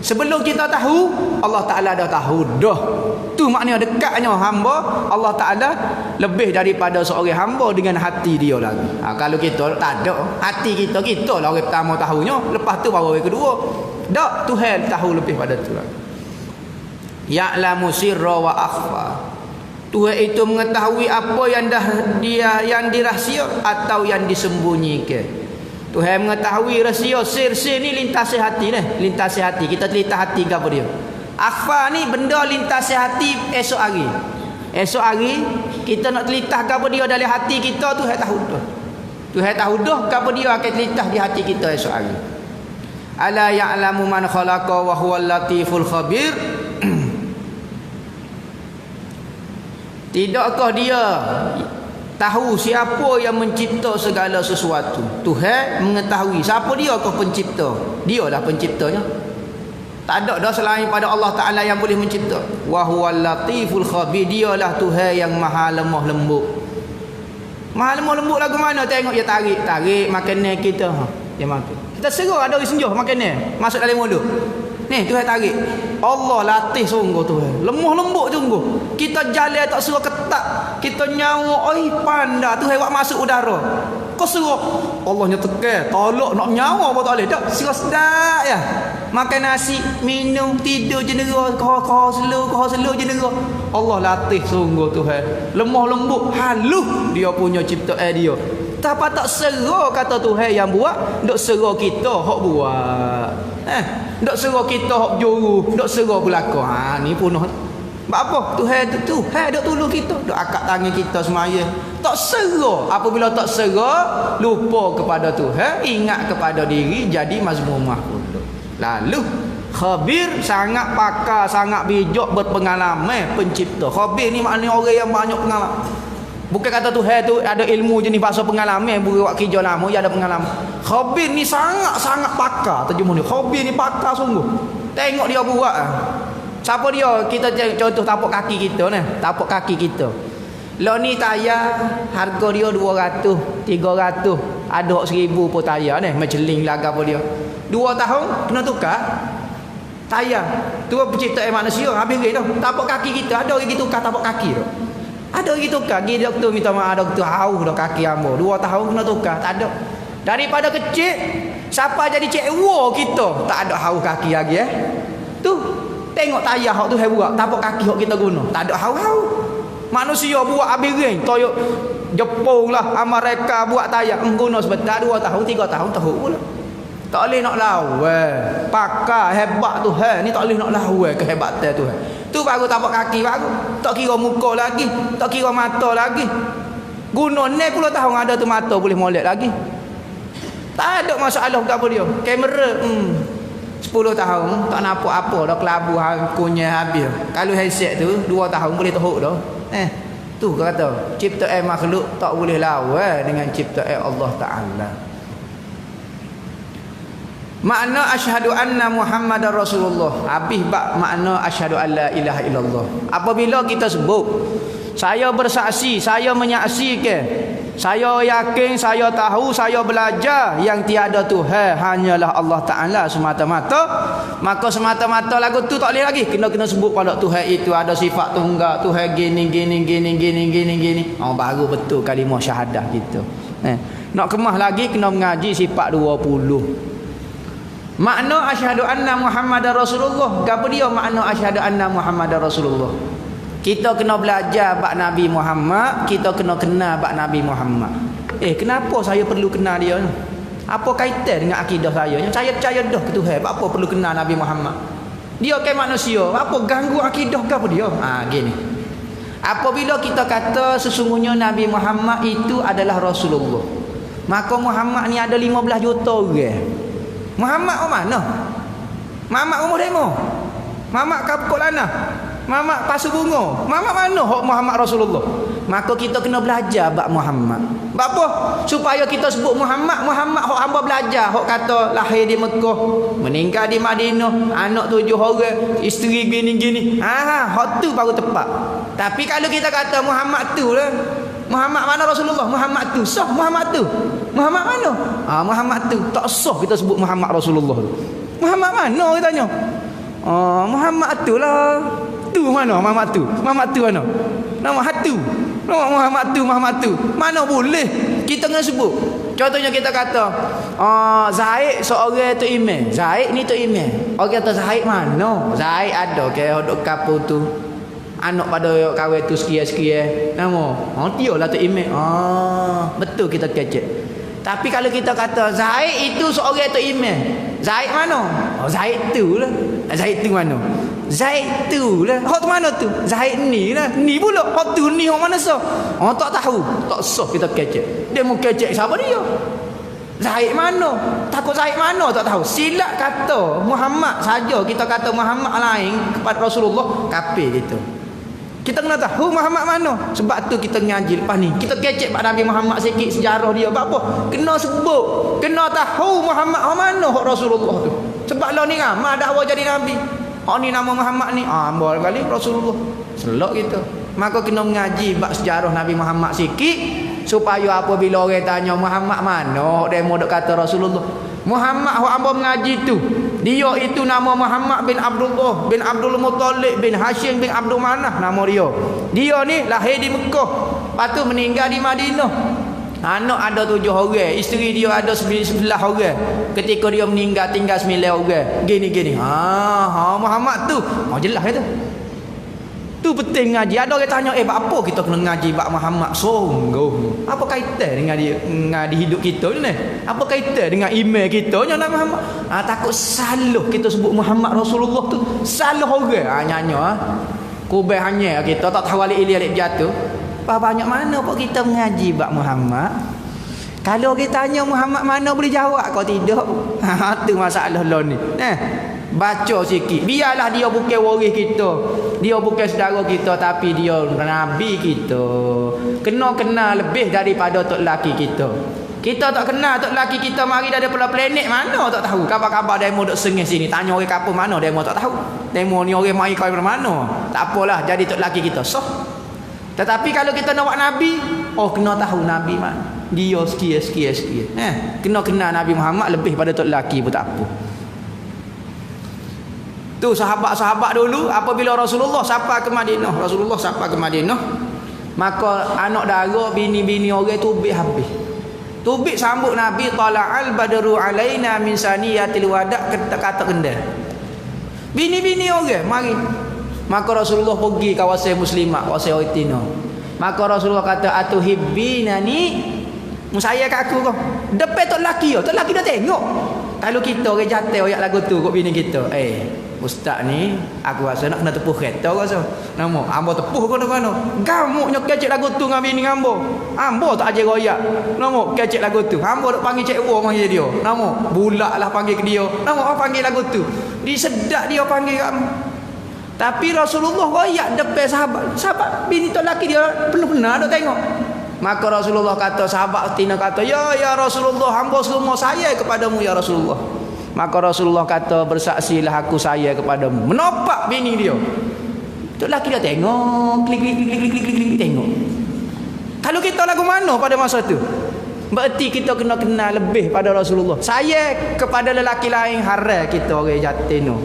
Sebelum kita tahu, Allah Ta'ala dah tahu dah. Tu maknanya dekatnya hamba Allah Ta'ala lebih daripada seorang hamba dengan hati dia lagi. Kalau kita tak ada hati kita, kita lah orang pertama tahunya, lepas tu baru orang kedua. Tak, Tuhan tahu lebih pada tu lagi. Ya'lamu sirra wa akhfa. Tuhan itu mengetahui apa yang dirahsia atau yang disembunyikan. Tuhan mengetahui rahsia. Sir-sir ni lintasi hati ni. Lintasi hati. Kita telitah hati ke apa dia. Akhfa ni benda lintasi hati esok hari. Esok hari kita nak telitah ke apa dia dalam hati kita, Tuhan tahu dah. Tuhan tahu dah ke apa dia akan telitah di hati kita esok hari. Ala ya'lamu man khalaqa wa huwal latiful khabir. Tidakkah dia tahu siapa yang mencipta segala sesuatu? Tuhan mengetahui siapa dia kau pencipta. Dia lah penciptanya. Tak ada dah selain pada Allah Ta'ala yang boleh mencipta. Wa huwal latiful khabir. Dialah Tuhan yang maha lemah lembut. Maha lemah lembut lagu mana? Tengok dia tarik makanan kita. Dia makan. Kita serah ada orang senjuh makanan masuk dalam mulut. Ni Tuhan tarik. Allah latih sungguh Tuhan. Lemah lembut sungguh. Kita jalan tak suruh ketat. Kita nyawa, oi pandai Tuhan buat masuk udara. Kau suruh Allahnya tekan, tolak nak nyawa apa tak boleh. Tak, suruh sedap ya. Makan nasi, minum, tidur jenera, kau slow jenera. Allah latih sungguh Tuhan. Lemah lembut, halus dia punya ciptaan dia. Tapi tak serah kata Tuhan yang buat, dok serah kita hok buat. Dok serah kita hok juru, dok serah belaka. Ni punah. Apa? Tuhan dok tolong kita, dok akak tangan kita semaya. Tak serah. Apabila tak serah, lupa kepada Tuhan, ingat kepada diri, jadi mazmumah pula. Lalu khabir, sangat pakar, sangat bijak, berpengalaman, pencipta. Khabir ni maknanya orang yang banyak pengalaman. Bukan kata Tuhan tu ada ilmu jenis bahasa pengalaman, buat kerja lama dia ada pengalaman. Khabir ni sangat pakar, terjemah ni. Khabir ni pakar sungguh. Tengok dia buat. Siapa dia? Kita contoh tapak kaki kita ni. Tapak kaki kita. Lo ni tayar harga dia 200, 300. Ada 1000 pun tayar ni, menceling laga apa dia. 2 tahun kena tukar tayar. Tu penciptaan manusia habis dah. Tapak kaki kita ada orang tukar tapak kaki tu. Ada orang tukar, pergi doktor minta maaf, doktor hauh dah kaki hamba. 2 tahun kena tukar, tak ada. Daripada kecil siapa jadi cikgu kita, tak ada hauh kaki lagi Tu tengok tayar hak tu hai buat, tapak kaki hak kita guna, tak ada hauh-hauh. Manusia buat habis ring, toyok Jepun lah, Amerika buat tayar, guna sebentar 2 tahun, 3 tahun tahu pula. Tak boleh nak lawan. Pakar hebat Tuhan ni tak boleh nak lawan kehebatan Tuhan. Tu baru tapak kaki baru. Tak kira muka lagi, tak kira mata lagi. Guna ni 10 tahun ada tu mata boleh molek lagi. Tak ada masalah ke apa dia. Kamera 10 tahun tak nampak apa dah, kelabu kunyah habis. Kalau headset tu 2 tahun boleh teruk dah. Tu kata ciptaan makhluk tak boleh lawan dengan ciptaan Allah Ta'ala. Makna asyhadu anna Muhammadar Rasulullah. Habis bab makna asyhadu alla ilaha illallah. Apabila kita sebut, saya bersaksi, saya menyaksikan, saya yakin, saya tahu, saya belajar yang tiada Tuhan hanyalah Allah Ta'ala semata-mata, maka semata-mata lagu tu tak boleh lagi. Kena sebut pada Tuhan itu ada sifat tunggal, Tuhan gini. Baru betul kalimah syahadah kita. Nak kemah lagi kena mengaji sifat 20. Makna asyhadu anna Muhammadar Rasulullah. Apa dia makna asyhadu anna Muhammadar Rasulullah? Kita kena belajar bab Nabi Muhammad, kita kena kenal bab Nabi Muhammad. Kenapa saya perlu kenal dia? Apa kaitan dengan akidah saya? Saya percaya dah ke Tuhan, apa perlu kenal Nabi Muhammad? Dia kan manusia, apa ganggu akidah ke apa dia? Gini. Apabila kita kata sesungguhnya Nabi Muhammad itu adalah Rasulullah, maka Muhammad ni ada 15 juta orang. Muhammad mana? Muhammad umur demo. Muhammad kapkok lana. Mamak pasu bunga. Mamak mana hak Muhammad Rasulullah? Maka kita kena belajar bab Muhammad. Bab apa? Supaya kita sebut Muhammad, Muhammad hak hamba belajar, hak kata lahir di Mekah, meninggal di Madinah, anak 7 orang, isteri gini-gini. Hak tu baru tepat. Tapi kalau kita kata Muhammad tu lah, Muhammad mana Rasulullah? Muhammad tu sah, Muhammad tu. Muhammad mana? Muhammad tu tak sah kita sebut Muhammad Rasulullah tu. Muhammad mana kita tanya? Muhammad tu lah. Tu mana Muhammad tu? Muhammad tu mana? Nama hatu. Nama Muhammad tu, Muhammad tu. Mana boleh kita kena sebut. Contohnya kita kata Zaid seorang tu imam. Zaid ni tu imam. Orang kata Zaid mana? Zaid ada ke duk kapur tu. Anak pada kawan tu sekian-sekian. Nama dia lah tu imam. Betul kita kecek. Tapi kalau kita kata Zaid itu seorang tu imam. Zaid mana? Zaid tu lah. Zaid tu mana? Zaid tu lah. Hak tu mana tu? Zaid ni lah. Ni pula. Hak tu ni hak mana sah? Tak tahu. Tak sah kita kecek. Dia mau kecek siapa dia? Zaid mana? Takut Zaid mana tak tahu. Silap kata Muhammad saja. Kita kata Muhammad lain kepada Rasulullah, kafir gitu. Kita kena tahu Muhammad mana. Sebab tu kita ngaji lepas ni. Kita kecek pada Nabi Muhammad sikit sejarah dia. Sebab apa? Kena sebut. Kena tahu Muhammad mana hak Rasulullah tu. Sebab lah ni ramai dakwa jadi Nabi. Ni nama Muhammad ni. Ambil kali Rasulullah. Selok gitu. Maka kena mengaji bab sejarah Nabi Muhammad sikit. Supaya apabila orang tanya Muhammad mana, dia mau kata Rasulullah. Muhammad yang hamba mengaji tu, dia itu nama Muhammad bin Abdullah bin Abdul Muttalib bin Hashim bin Abdul Manaf nama dia. Dia ni lahir di Mekah, lepas tu meninggal di Madinah. Anak ada 7 orang, isteri dia ada 11 orang. Ketika dia meninggal tinggal 9 orang. Gini-gini. Muhammad tu. Jelas itu. Tu penting ngaji. Ada orang tanya, apa kita kena ngaji bab Muhammad? Sungguh. Apa kaitan dengan dia ngaji hidup kita ni? Apa kaitan dengan email kita ni nama Muhammad? Takut salah kita sebut Muhammad Rasulullah tu. Salah orang. Nyanyi. Kubah hanya kita tak tahu alik-alik jatuh. Banyak mana pun kita mengaji bab Muhammad. Kalau kita tanya Muhammad mana boleh jawab kau tidak. Tu masalah lo ni. Baca sikit. Biarlah dia bukan waris kita. Dia bukan saudara kita, tapi dia nabi kita. Kena kenal lebih daripada tok laki kita. Kita tak kenal tok laki kita mari daripada planet mana tak tahu. Kabar-kabar demo duk sengih sini. Tanya orang kampung mana demo tak tahu. Demo ni orang mai kau dari mana. Tak apalah jadi tok laki kita sah. Tetapi kalau kita nak buat Nabi, kena tahu Nabi mana. Dia sekian. Kena kenal Nabi Muhammad lebih pada tok laki pun tak apa. Tu sahabat-sahabat dulu apabila Rasulullah sampai ke Madinah, maka anak dara bini-bini orang tubik habis. Tubik sambut Nabi tala'al badru alaina min saniyatil wada' kata kendal. Bini-bini orang mari. Maka Rasulullah pergi kawasan muslimat, kawasan orang Tino. Maka Rasulullah kata atuhibbinani, saya kat aku kau. Depan tok laki dah tengok. Kalau kita orang jatuh ayat lagu tu kok bini kita. Ustaz ni aku rasa nak kena tepuh kereta rasa. Nama hamba tepuh kono-kono. Gamuknya kecek lagu tu dengan bini hamba. Hamba tak ajar royak. Nama kecek lagu tu. Hamba duk panggil cikgu panggil dia. Nama bulaklah panggil ke dia. Nama panggil lagu tu. Disedak dia panggil kamu. Tapi Rasulullah royak depan sahabat bini tok laki dia benar-benar duk tengok. Maka Rasulullah kata, sahabat Tina kata, ya Rasulullah, hamba semua saya kepadamu ya Rasulullah. Maka Rasulullah kata, bersaksilah aku saya kepadamu. Menopak bini dia. Tok laki dia tengok, klik tengok. Kalau kita lagu mana pada masa tu? Berarti kita kena kenal lebih pada Rasulullah. Saya kepada lelaki lain haram kita orang jatin tu.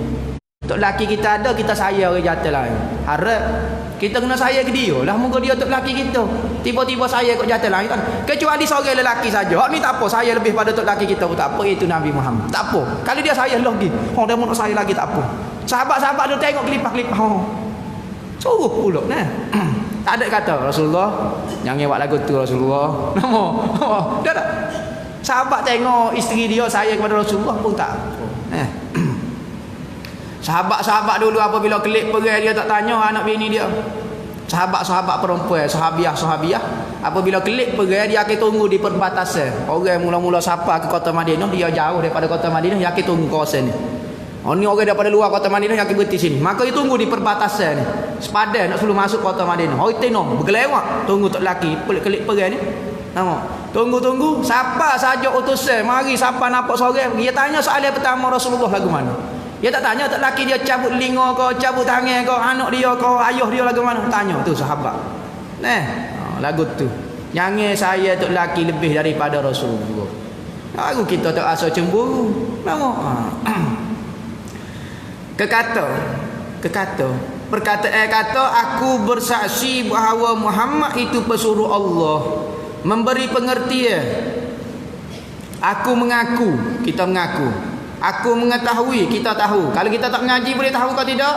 Tok laki kita ada, kita saya orang jatuh lain. Harap kita kena saya ke dia lah. Moga dia tok laki kita. Tiba-tiba saya kok jatuh lain kan. Kecuali seorang lelaki saja. Hak ni tak apa. Saya lebih pada tok laki kita pun tak apa. Itu Nabi Muhammad. Tak apa. Kalau dia saya lagi. Dia mau saya lagi tak apa. Sahabat-sahabat dia tengok kelipah-kelipah. Suruh pula nah. Tak ada kata Rasulullah jangan buat lagu tu Rasulullah. Nama. Dah tak. Sahabat tengok isteri dia saya kepada Rasulullah pun tak apa. Sahabat-sahabat dulu apabila kelip perai dia tak tanya anak bini dia. Sahabat-sahabat perempuan, sahabiah apabila kelip perai dia akan tunggu di perbatasan. Orang mula-mula sapa ke kota Madinah, dia jauh daripada kota Madinah, dia akan tunggu kawasan ni. Oh, ni orang daripada luar kota Madinah yang berhenti sini. Maka dia tunggu di perbatasan ni. Sepadan nak sebelum masuk kota Madinah. Oh, tengok bergelewak. Tunggu tok lelaki pelik-kelik pergi ni. Nampak? Tunggu-tunggu. Siapa saja utusan. Mari siapa nampak seorang. Dia tanya soalan pertama Rasulullah lagu mana. Dia tak tanya tok lelaki dia cabut telinga ke, cabut tangan ke, anak dia ke, ayah dia lagu mana. Tanya tu sahabat. Lagu tu. Jangan saya tok lelaki lebih daripada Rasulullah. Lagu kita tak rasa cemburu. Nampak? Perkataan kata aku bersaksi bahawa Muhammad itu pesuruh Allah, memberi pengertian. Aku mengaku, kita mengaku. Aku mengetahui, kita tahu. Kalau kita tak mengaji boleh tahu ke tidak?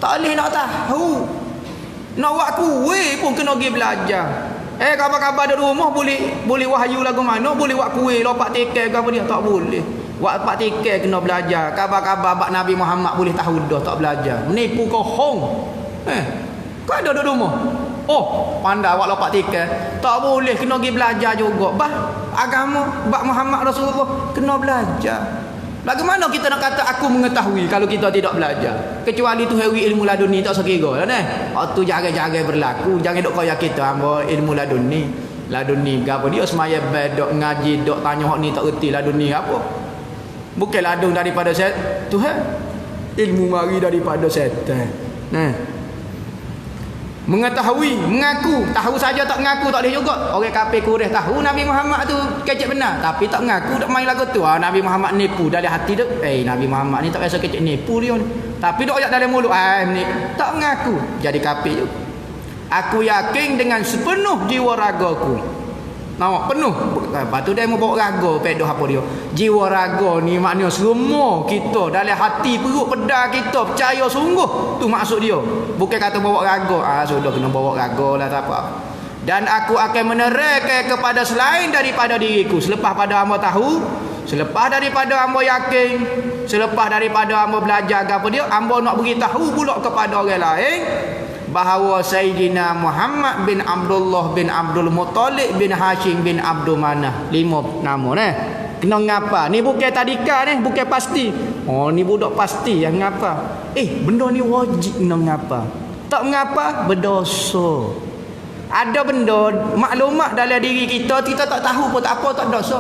Tak boleh nak tahu. Nak buat kuih pun kena pergi belajar. Khabar-khabar dari rumah boleh wahyu lagu mana, boleh buat kuih, lopak tiket ke apa dia, tak boleh. Buat pak tiket kena belajar. Khabar-khabar bab Nabi Muhammad boleh tahu dah tak belajar. Menipu kohong. Kau ada di rumah. Oh, pandai buat lopak tiket. Tak boleh, kena pergi belajar juga. Agama bab Muhammad Rasulullah kena belajar. Bagaimana kita nak kata aku mengetahui kalau kita tidak belajar? Kecuali tu hewi ilmu laduni tak sekira lah neh. Tu jangan-jangan berlaku. Jangan dok kaya kita hamba ilmu laduni. Laduni gapo dia semaya dok ngaji dok tanya hak ni tak reti laduni apa? Bukan ladung daripada Tuhan. Ilmu mari daripada syaitan. Mengetahui, mengaku. Tahu saja tak mengaku tak boleh juga. Orang kafir Quraisy tahu Nabi Muhammad tu kecek benar, tapi tak mengaku, tak main lagu tu. Nabi Muhammad nipu dari hati tu. Nabi Muhammad ni tak rasa kecek nipu dia ni. Tapi dok ayat dalam mulut ni tak mengaku. Jadi kafir juga. Aku yakin dengan sepenuh jiwa ragaku. Nampak penuh. Lepas tu dia mau bawa raga pedoh apa dia. Jiwa raga ni maknanya semua kita dalam hati perut pedar kita percaya sungguh. Tu maksud dia. Bukan kata bawa raga. Sudah kena bawa raga lah tak apa. Dan aku akan menerangkan kepada selain daripada diriku. Selepas pada hamba tahu, selepas daripada hamba yakin, selepas daripada hamba belajar apa dia, hamba nak beritahu pula kepada orang lain bahawa Sayyidina Muhammad bin Abdullah bin Abdul Muttalib bin Hashim bin Abdul Manaf. 5 nama kena ngapa? Ni bukan tadika ni, bukan pasti. Ni budak pasti yang ngapa. Benda ni wajib kena ngapa. Tak mengapa berdosa. Ada benda maklumat dalam diri kita tak tahu pun tak apa, tak dosa.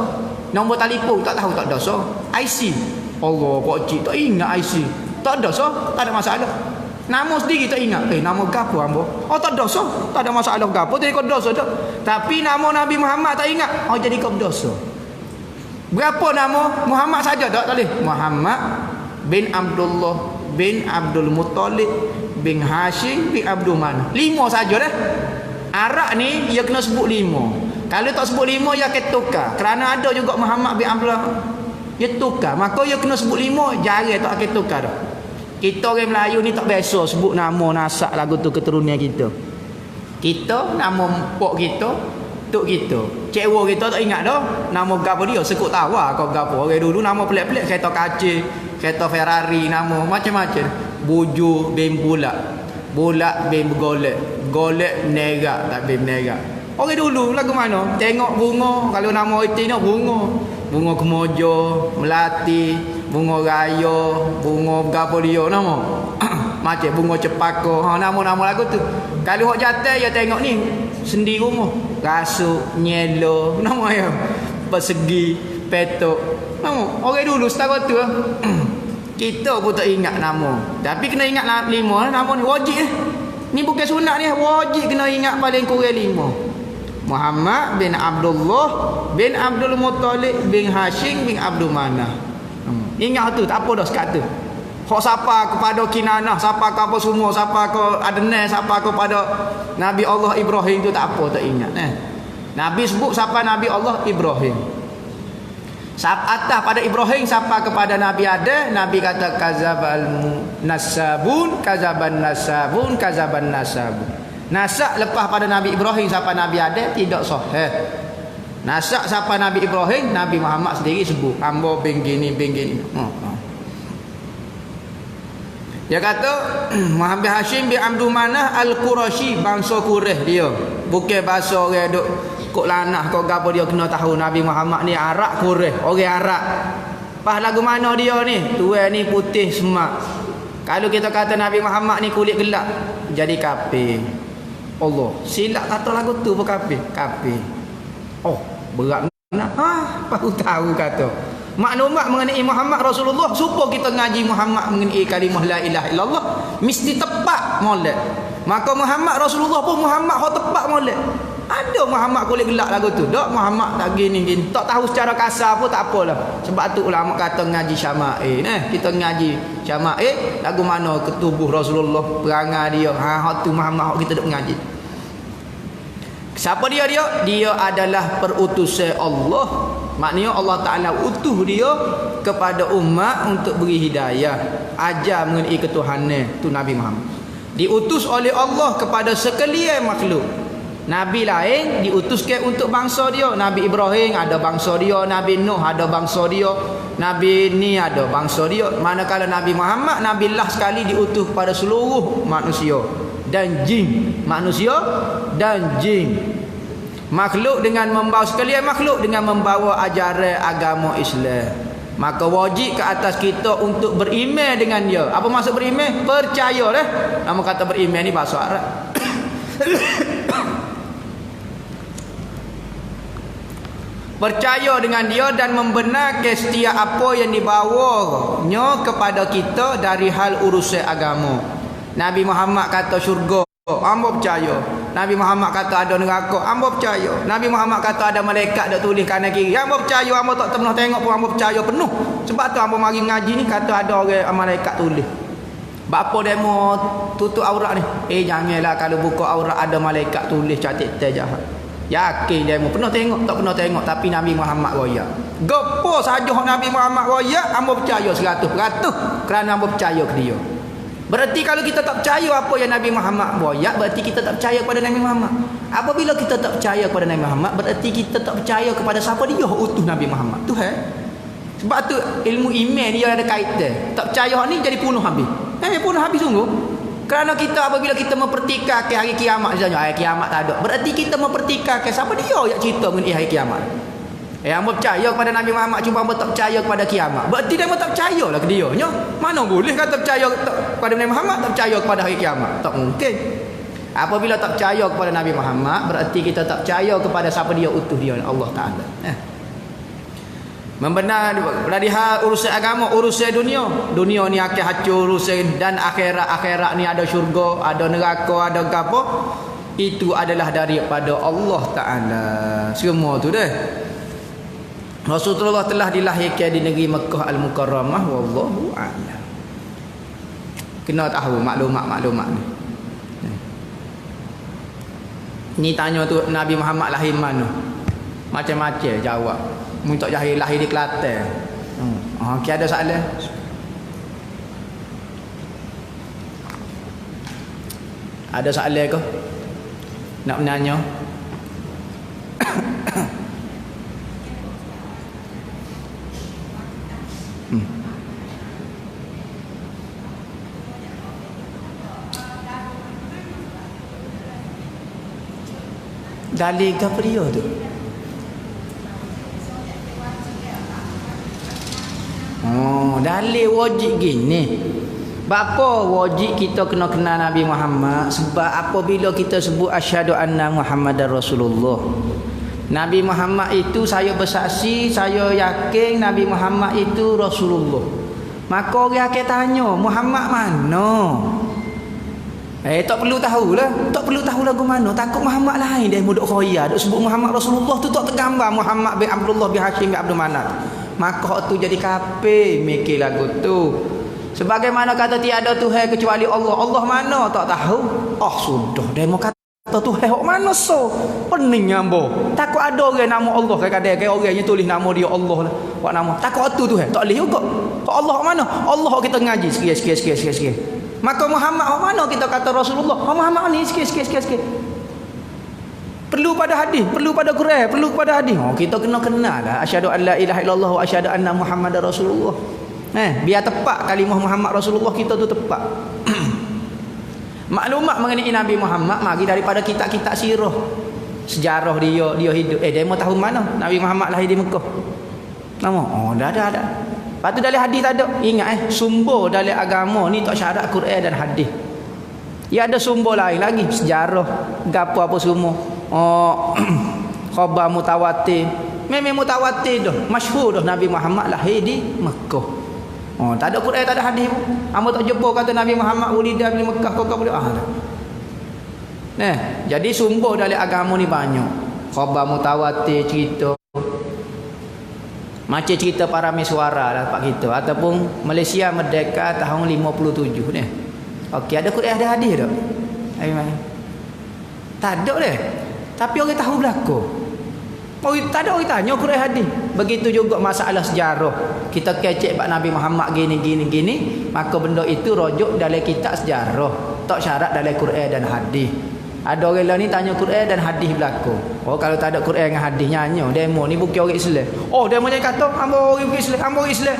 Nombor telefon tak tahu tak dosa. IC Allah pak cik tak ingat IC. Tak dosa, tak ada masalah. Nama sendiri tak ingat. Nama gapo hamba? Tak dosa. Tak ada masalah gapo. Jadi kau dosa tak. Tapi nama Nabi Muhammad tak ingat. Jadi kau berdosa. Berapa nama? Muhammad saja tak boleh. Muhammad bin Abdullah bin Abdul Muttalib bin Hashim bin Abdul Manaf. 5 saja dah. Arab ni dia kena sebut 5. Kalau tak sebut 5 dia akan tukar. Kerana ada juga Muhammad bin Abdullah. Dia tukar. Maka dia kena sebut 5, jarang tak akan tukar dah. Kita orang Melayu ni tak biasa sebut nama nasab lagu tu keturunan kita. Kita nama mpok kita, tok kita. Cewek kita tak ingat dah nama gapo dia, sekut tawa kau gapo. Orang dulu nama pelik-pelik, kereta kaca, kereta Ferrari, nama macam-macam. Buju bin bulak. Bulak bin bergolek. Golek menerak tak bin menerak. Orang dulu lagu mana? Tengok bunga, kalau nama itu ni bunga. Bunga kemojo, melati, bunga raya, bunga gapo dia nama. Macam bunga cepaka. Nama-nama lagu tu. Kalau hok jatuh ya tengok ni sendi rumah. Rasuk, nyelo, nama ya. Persegi, petok. Nama orang dulu setara tu. Kita pun tak ingat nama. Tapi kena ingat 5 nama ni wajib Ni bukan sunat ni, wajib kena ingat paling kurang 5. Muhammad bin Abdullah bin Abdul Muttalib bin Hashim bin Abdul Manaf. Ingat tu, tak apa dah sekat tu. Hak siapa kepada Kinanah, siapa ke apa semua, siapa ke Adnan, siapa kepada Nabi Allah Ibrahim tu tak apa, tak ingat. Nabi sebut siapa Nabi Allah Ibrahim. Atas pada Ibrahim siapa kepada Nabi Adam, Nabi kata kazabal nasabun, kazaban nasabun, kazaban nasabun. Nasab lepas pada Nabi Ibrahim siapa Nabi Adam tidak sahih. Nasab siapa Nabi Ibrahim, Nabi Muhammad sendiri sebut hamba bin gini bin gini. Dia kata Muhammad Hashim bin Abdul Manaf Al-Qurashi, bangsa Quraisy dia. Bukan bahasa orang duk kok lanah kok gapo dia kena tahu Nabi Muhammad ni Arab Quraisy, orang Arab. Pas lagu mana dia ni? Tuan ni putih semak. Kalau kita kata Nabi Muhammad ni kulit gelap, jadi kafir. Allah, silap kata lagu tu pun kafir. Kafir. Oh, berat nak. Baru tahu kata. Maklumat mengenai Muhammad Rasulullah, supaya kita ngaji Muhammad mengenai kalimah la ilaha illallah mesti tepat molek. Maka Muhammad Rasulullah pun Muhammad hok tepat molek. Ada Muhammad kulit gelap lagu tu. Tak Muhammad tak gini. Tak tahu secara kasar pun tak apalah. Sebab tu ulama kata ngaji syama'il. Kita ngaji syama'il lagu mana ketubuh Rasulullah, perangai dia. Hak tu Muhammad hok kita duk ngaji. Siapa dia? Dia adalah perutusan Allah. Maknanya Allah Ta'ala utuh dia kepada umat untuk beri hidayah, ajar mengenai ketuhanan. Tu Nabi Muhammad diutus oleh Allah kepada sekalian makhluk. Nabi lain diutuskan untuk bangsa dia. Nabi Ibrahim ada bangsa dia, Nabi Nuh ada bangsa dia, Nabi ni ada bangsa dia. Manakala Nabi Muhammad, Nabi lah sekali diutus pada seluruh manusia dan jin. Manusia dan jin, makhluk dengan membawa sekalian makhluk dengan membawa ajaran agama Islam. Maka wajib ke atas kita untuk beriman dengan dia. Apa maksud beriman? Percaya dah. Nama kata beriman ni bahasa Arab. Percaya dengan dia dan membenarkan setiap apa yang dibawanya kepada kita dari hal urusan agama. Nabi Muhammad kata syurga, hamba percaya. Nabi Muhammad kata ada neraka, hamba percaya. Nabi Muhammad kata ada malaikat dak tulis kanan kiri, hamba percaya. Hamba tak pernah tengok pun hamba percaya penuh. Sebab tu hamba mari ngaji ni kata ada orang malaikat tulis. Bapa demo tutup aurat ni. Janganlah kalau buka aurat ada malaikat tulis catat jahat. Yakin demo pernah tengok tak pernah tengok, tapi Nabi Muhammad royak. Gapo saja Nabi Muhammad royak, hamba percaya 100% kerana hamba percaya ke dia. Berarti kalau kita tak percaya apa yang Nabi Muhammad royak, berarti kita tak percaya kepada Nabi Muhammad. Apabila kita tak percaya kepada Nabi Muhammad, berarti kita tak percaya kepada siapa dia utuh Nabi Muhammad. Tu sebab tu ilmu iman dia ada kaitan. Tak percaya ni jadi punuh habis. Punuh habis sungguh. Kerana kita apabila kita mempertikaikan hari kiamat misalnya, hari kiamat tak ada, berarti kita mempertikaikan siapa dia yang cerita mengenai hari kiamat. Hamba percaya kepada Nabi Muhammad, cuma hamba tak percaya kepada kiamat. Berarti dia tak percayalah ke dia. Mana boleh kata percaya kepada Nabi Muhammad, tak percaya kepada hari kiamat? Tak mungkin. Apabila tak percaya kepada Nabi Muhammad, berarti kita tak percaya kepada siapa dia utuh dia, Allah Ta'ala. Membenar dari hal urusan agama, urusan dunia. Dunia ni akan hancur urusan, dan akhirat ni ada syurga, ada neraka, ada apa. Itu adalah daripada Allah Ta'ala. Semua tu dah. Rasulullah telah dilahirkan di negeri Mekah Al-Mukarramah. Wallahu a'lam. Kena tahu maklumat-maklumat ni. Ni tanya tu Nabi Muhammad lahir mana? Macam-macam jawab. Minta jahil lahir di Kelantan. Ada soalan? Ada soalan ke? Nak menanya? Dalil ke apa dia tu? Dalil wajib gini. Bapa wajib kita kena kenal Nabi Muhammad? Sebab apabila kita sebut asyhadu anna Muhammadar Rasulullah, Nabi Muhammad itu saya bersaksi, saya yakin Nabi Muhammad itu Rasulullah. Maka orang akan tanya, Muhammad mana? Tak perlu tahulah. Tak perlu tahu lagu mana. Takut Muhammad lain dia muduk khoya. Duk sebut Muhammad Rasulullah tu tak tergambar Muhammad bin Abdullah bin Hashim bin Abdul Manaf. Maka tu jadi kafir mikir lagu tu. Sebagaimana kata tiada Tuhan kecuali Allah. Allah mana tak tahu. Sudah dia mau kata Tuhan hok mana so. Pening ambo. Takut ada orang nama Allah kadang-kadang kayak orangnya tulis nama dia Allah lah. Buat nama. Takut tu Tuhan. Tak boleh juga. Kok Allah mana? Allah kita ngaji sikit. Maka Muhammad mana kita kata Rasulullah? Muhammad ni sikit. Perlu pada hadis, perlu pada Quran, perlu pada hadis. Kita kena kenal lah. Asyhadu an la ilaha illallah wa asyhadu anna Muhammadar Rasulullah. Biar tepat kalimah Muhammad Rasulullah kita tu tepat. Maklumat mengenai Nabi Muhammad mari daripada kitab-kitab sirah. Sejarah dia hidup. Dia mau tahu mana Nabi Muhammad lahir di Mekah. Nama? Dah. Lepas tu dalam hadis tak ada. Ingat sumber dalam agama ni tak syarat Quran dan hadis. Ya ada sumber lain lagi, sejarah, gapo apa semua. Oh, khabar mutawatir. Memang mutawatir dah, masyhur dah Nabi Muhammad lahir di Mekah. Oh, tak ada Quran, tak ada hadis pun. Hamba tak jumpa kata Nabi Muhammad ulida di Mekah kau boleh Nah, jadi sumber dalam agama ni banyak. Khabar mutawatir, cerita macam cerita para mesuara lah pak kita ataupun Malaysia merdeka tahun 57 ni. Okey, ada Quran ada hadis tak? Tak ada dah. Tapi orang tahu belaka. Oh, tak ada orang tanya Quran hadis. Begitu juga masalah sejarah. Kita kecek pak Nabi Muhammad gini, maka benda itu rujuk dalam kitab sejarah. Tak syarat dalam Quran dan hadis. Ada orang lain ni tanya Quran dan hadis berlaku. Oh, kalau tak ada Quran dengan hadis nyanyi demo ni bukan orang Islam. Oh, demo jangan kata hamba orang Islam, hamba orang Islam.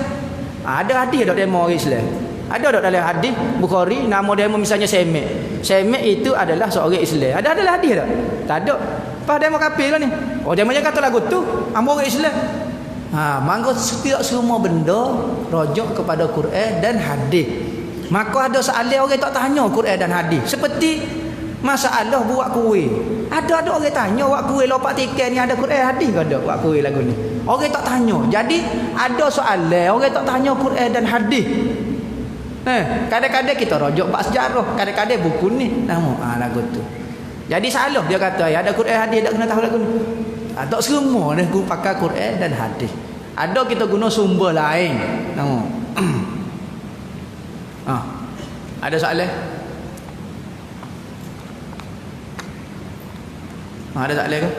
Ada hadis tak demo orang Islam? Ada tak dalam hadis Bukhari nama demo misalnya Semek. Semek itu adalah seorang Islam. Ada dalam hadis tak? Tak ada. Pas demo kafir lah ni. Oh, demo jangan kata lagu tu hamba orang Islam. Maka setiap semua benda rujuk kepada Quran dan hadis. Maka ada soalan orang tak tanya Quran dan hadis. Seperti masalah buat kuih. Ada orang tanya buat kuih lopak tiket ni ada Quran hadis ke ada buat kuih lagu ni. Orang tak tanya. Jadi ada soalan orang tak tanya Quran dan hadis. Kadang-kadang kita rujuk bab sejarah, kadang-kadang buku ni nama lagu tu. Jadi salah dia kata ada Quran hadis tak kena tahu lagu ni. Tak semua dah guna pakai Quran dan hadis. Ada kita guna sumber lain. Nama. Ada soalan? Ada tak boleh ke?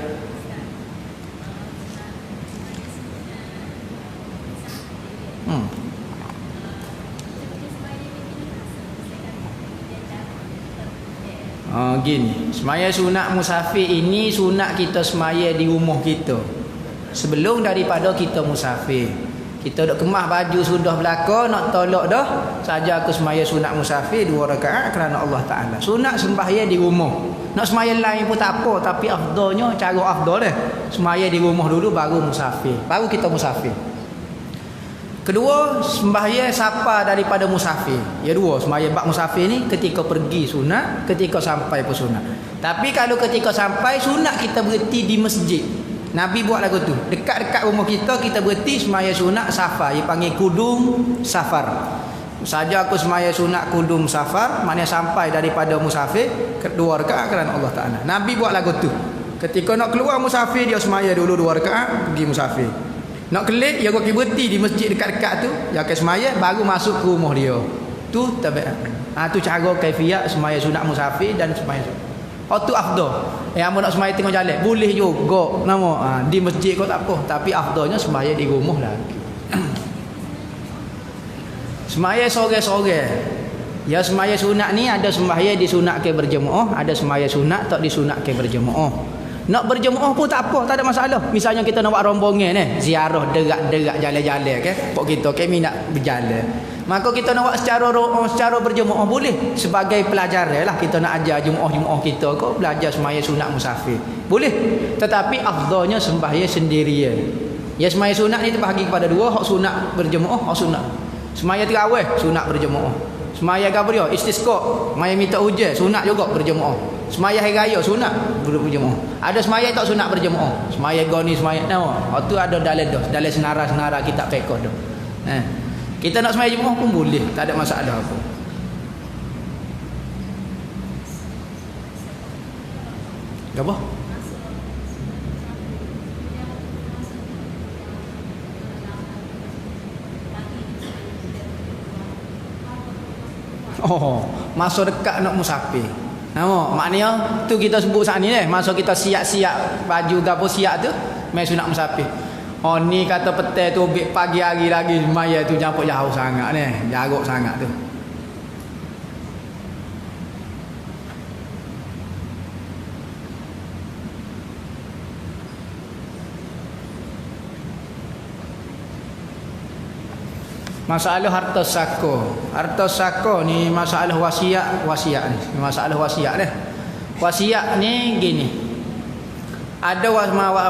Gini, semaya sunat musafir ini sunat kita semaya di rumah kita. Sebelum daripada kita musafir. Kita dah kemah baju sudah belaka nak tolak dah, saja aku semaya sunat musafir 2 rakaat kerana Allah Taala. Sunat sembahyang di rumah. Nak sembahyang lain pun tak apa, tapi afdalnya cara afdal dah. Sembahyang di rumah dulu baru musafir. Baru kita musafir. Kedua, sembahyang sapa daripada musafir. Ya dua, sembahyang bab musafir ni ketika pergi sunat, ketika sampai pun sunat. Tapi kalau ketika sampai sunat kita berhenti di masjid. Nabi buat lagu tu. Dekat-dekat rumah kita berhenti sembahyang sunat safar. Dia panggil kudum safar. Saja aku sembahyang sunat kudum safar, maknanya sampai daripada musafir 2 rakaat kerana Allah Taala. Nabi buat lagu tu. Ketika nak keluar musafir dia sembahyang dulu 2 rakaat pergi musafir. Nak kelik dia pergi berhenti di masjid dekat-dekat tu, dia akan sembahyang baru masuk ke rumah dia. Tu tabiat. Tu cara kaifiat sembahyang sunat musafir dan sembahyang sunat. Tu afdal. Yang nak sembahyang tengah jalan boleh juga nama di masjid kau tak apa, tapi afdalnya sembahyang di rumah lagi. Sembahyang sore-sore. Ya sembahyang sunat ni ada sembahyang disunatkan berjemaah, ada sembahyang sunat tak disunatkan berjemaah. Nak berjemaah pun tak apa, tak ada masalah. Misalnya kita nak buat rombongan ziarah derak-derak jalan-jalan kan. Pok kita kami nak berjalan. Maka kita nak buat secara berjemaah boleh. Sebagai pelajaran lah kita nak ajar jemaah-jemaah kita kau belajar sembahyang sunat musafir. Boleh. Tetapi afdalnya sembahyang sendirian. Ya sembahyang sunat ni terbahagi kepada 2, hak sunat berjemaah, hak sunat. Sembahyang tarawih sunat berjemaah. Sembahyang apa dia? Istisqa, sembahyang minta hujan sunat juga berjemaah. Sembahyang hari raya sunat berjemaah. Ada sembahyang tak sunat berjemaah. Sembahyang goni sembahyang tu ada dalam senara-senara kitab fiqh tu. Kita nak sembahyang jemaah pun boleh, tak ada masalah apa. Apa? Masa dekat nak musafir. Maknanya tu kita sebut saat ni masa kita siap-siap baju gapo siap tu mai sunat musafir. Ni kata petang tu pagi hari lagi maya tu jampak jauh sangat ni, jarak sangat tu. Masalah harta sako. Harta sako ni masalah wasiat ni. Masalah wasiat ni. Wasiat ni gini. Ada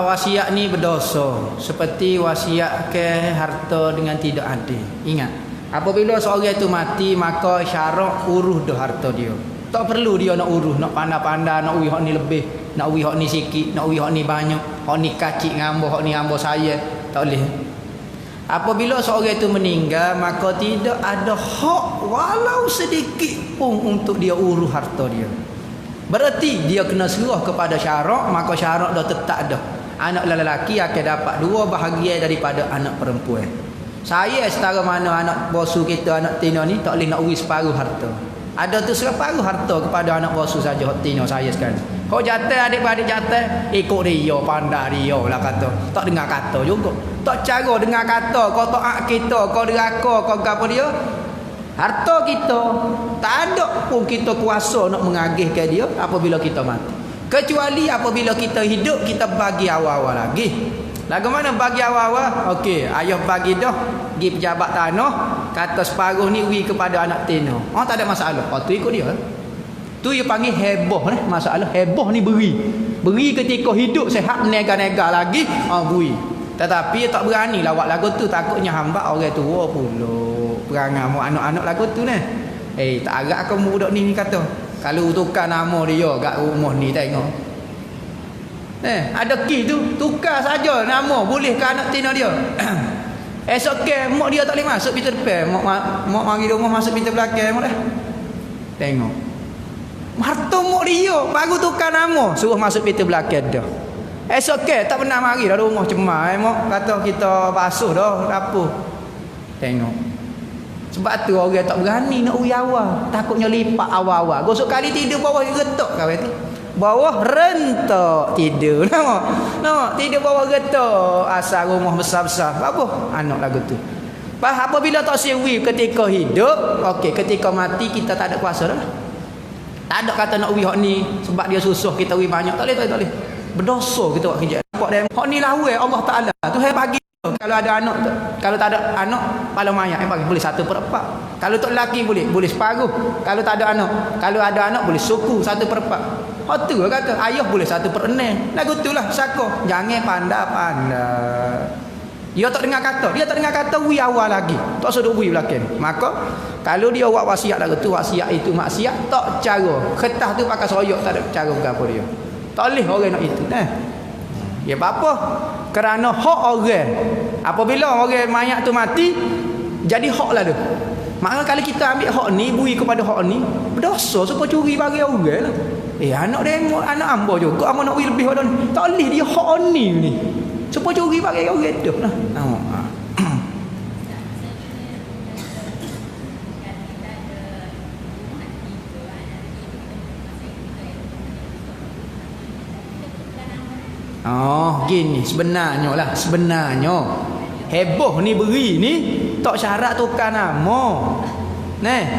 wasiat ni berdosa, seperti wasiat ke harta dengan tidak adil. Ingat, apabila seorang itu mati, maka syarak urus dah harta dia. Tak perlu dia nak urus, nak pandai-pandai, nak uih hak ni lebih, nak uih hak ni sikit, nak uih hak ni banyak, hak ni kacik ngambo, hak ni ngambo saya. Tak boleh. Apabila seorang itu meninggal, maka tidak ada hak walau sedikit pun untuk dia urus harta dia. Berarti dia kena serah kepada syarak, maka syarak dah tetap dah. Anak lelaki akan dapat 2 bahagian daripada anak perempuan. Saya setara mana anak bosu kita, anak tina ni tak boleh nak uri separuh harta. Ada tu separuh harta kepada anak bosu saja, hak tina saya sekali. Kau jatuh adik-adik jatuh, ikut dia, pandai dia lah kata. Tak dengar kata juga. Tak cara dengar kata, kau taat kita, kau deraka, kau apa dia. Harta kita tak ada pun kita kuasa nak mengagihkan dia apabila kita mati. Kecuali apabila kita hidup, kita bagi awal-awal lagi. Lagu mana bagi awal-awal? Okey, ayah bagi dah, pergi pejabat tanah, kata separuh ni wi kepada anak tina. Oh, tak ada masalah. Oh, tu ikut dia. Tu dia panggil heboh ni, masalah heboh ni beri. Beri ketika hidup sehat nega-nega lagi, beri. Tetapi tak berani lawak lagu tu, takutnya hamba orang tua pula. Perangai mu anak-anak lagu tu ni. Tak agak kamu budak ni kata. Kalau tukar nama dia kat rumah ni tengok. Ada kes tu, tukar saja nama, boleh ke anak tina dia. Esok ke mak dia tak boleh masuk pintu depan. Mak mari rumah masuk pintu belakang mak dah. Tengok. Harta mak dia baru tukar nama, suruh masuk pintu belakang dah. Esok ke tak pernah mari dah rumah cemar mak kata kita basuh dah dapur. Tengok. Sebab tu orang tak berani nak uri awal, takutnya lipat awal-awal. Gosok kali tidur bawah getok kawan tu. Bawah rentak tidur. Nampak? Tidur bawah getok asal rumah besar-besar. Apa? Anak lagu tu. Apabila tak sewi ketika hidup, okey, ketika mati kita tak ada kuasa dah. Tak ada kata nak uri hak ni sebab dia susah kita uri banyak. Tak boleh. Berdosa kita buat kerja. Hak ni lawa Allah Taala. Tuhan bagi. Kalau ada anak, kalau tak ada anak, pala mayat bagi boleh 1/4. Kalau tak lelaki boleh separuh. Kalau tak ada anak, kalau ada anak boleh suku 1/4. Hak tu kata ayah boleh 1/6. Lagu tulah sako. Jangan pandai-pandai. Dia tak dengar kata wi awal lagi. Tak suruh wi belakang. Maka kalau dia buat wasiat lagu tu, wasiat itu maksiat, tak cara. Kertas tu pakai soyok, tak ada cara berapa dia. Tak boleh orang nak itu. Ya apa? Kerana hak orang. Apabila orang mayat tu mati, jadi hak lah tu. Maka kalau kita ambil hak ni, bui kepada hak ni, berdosa supaya curi bagi orang lah. Anak demo, anak hamba juga, hamba nak bui lebih pada ni. Tak boleh dia hak ni. Supaya curi bagi orang tu lah. Gini sebenarnya heboh ni beri ni tak syarat tukar nama.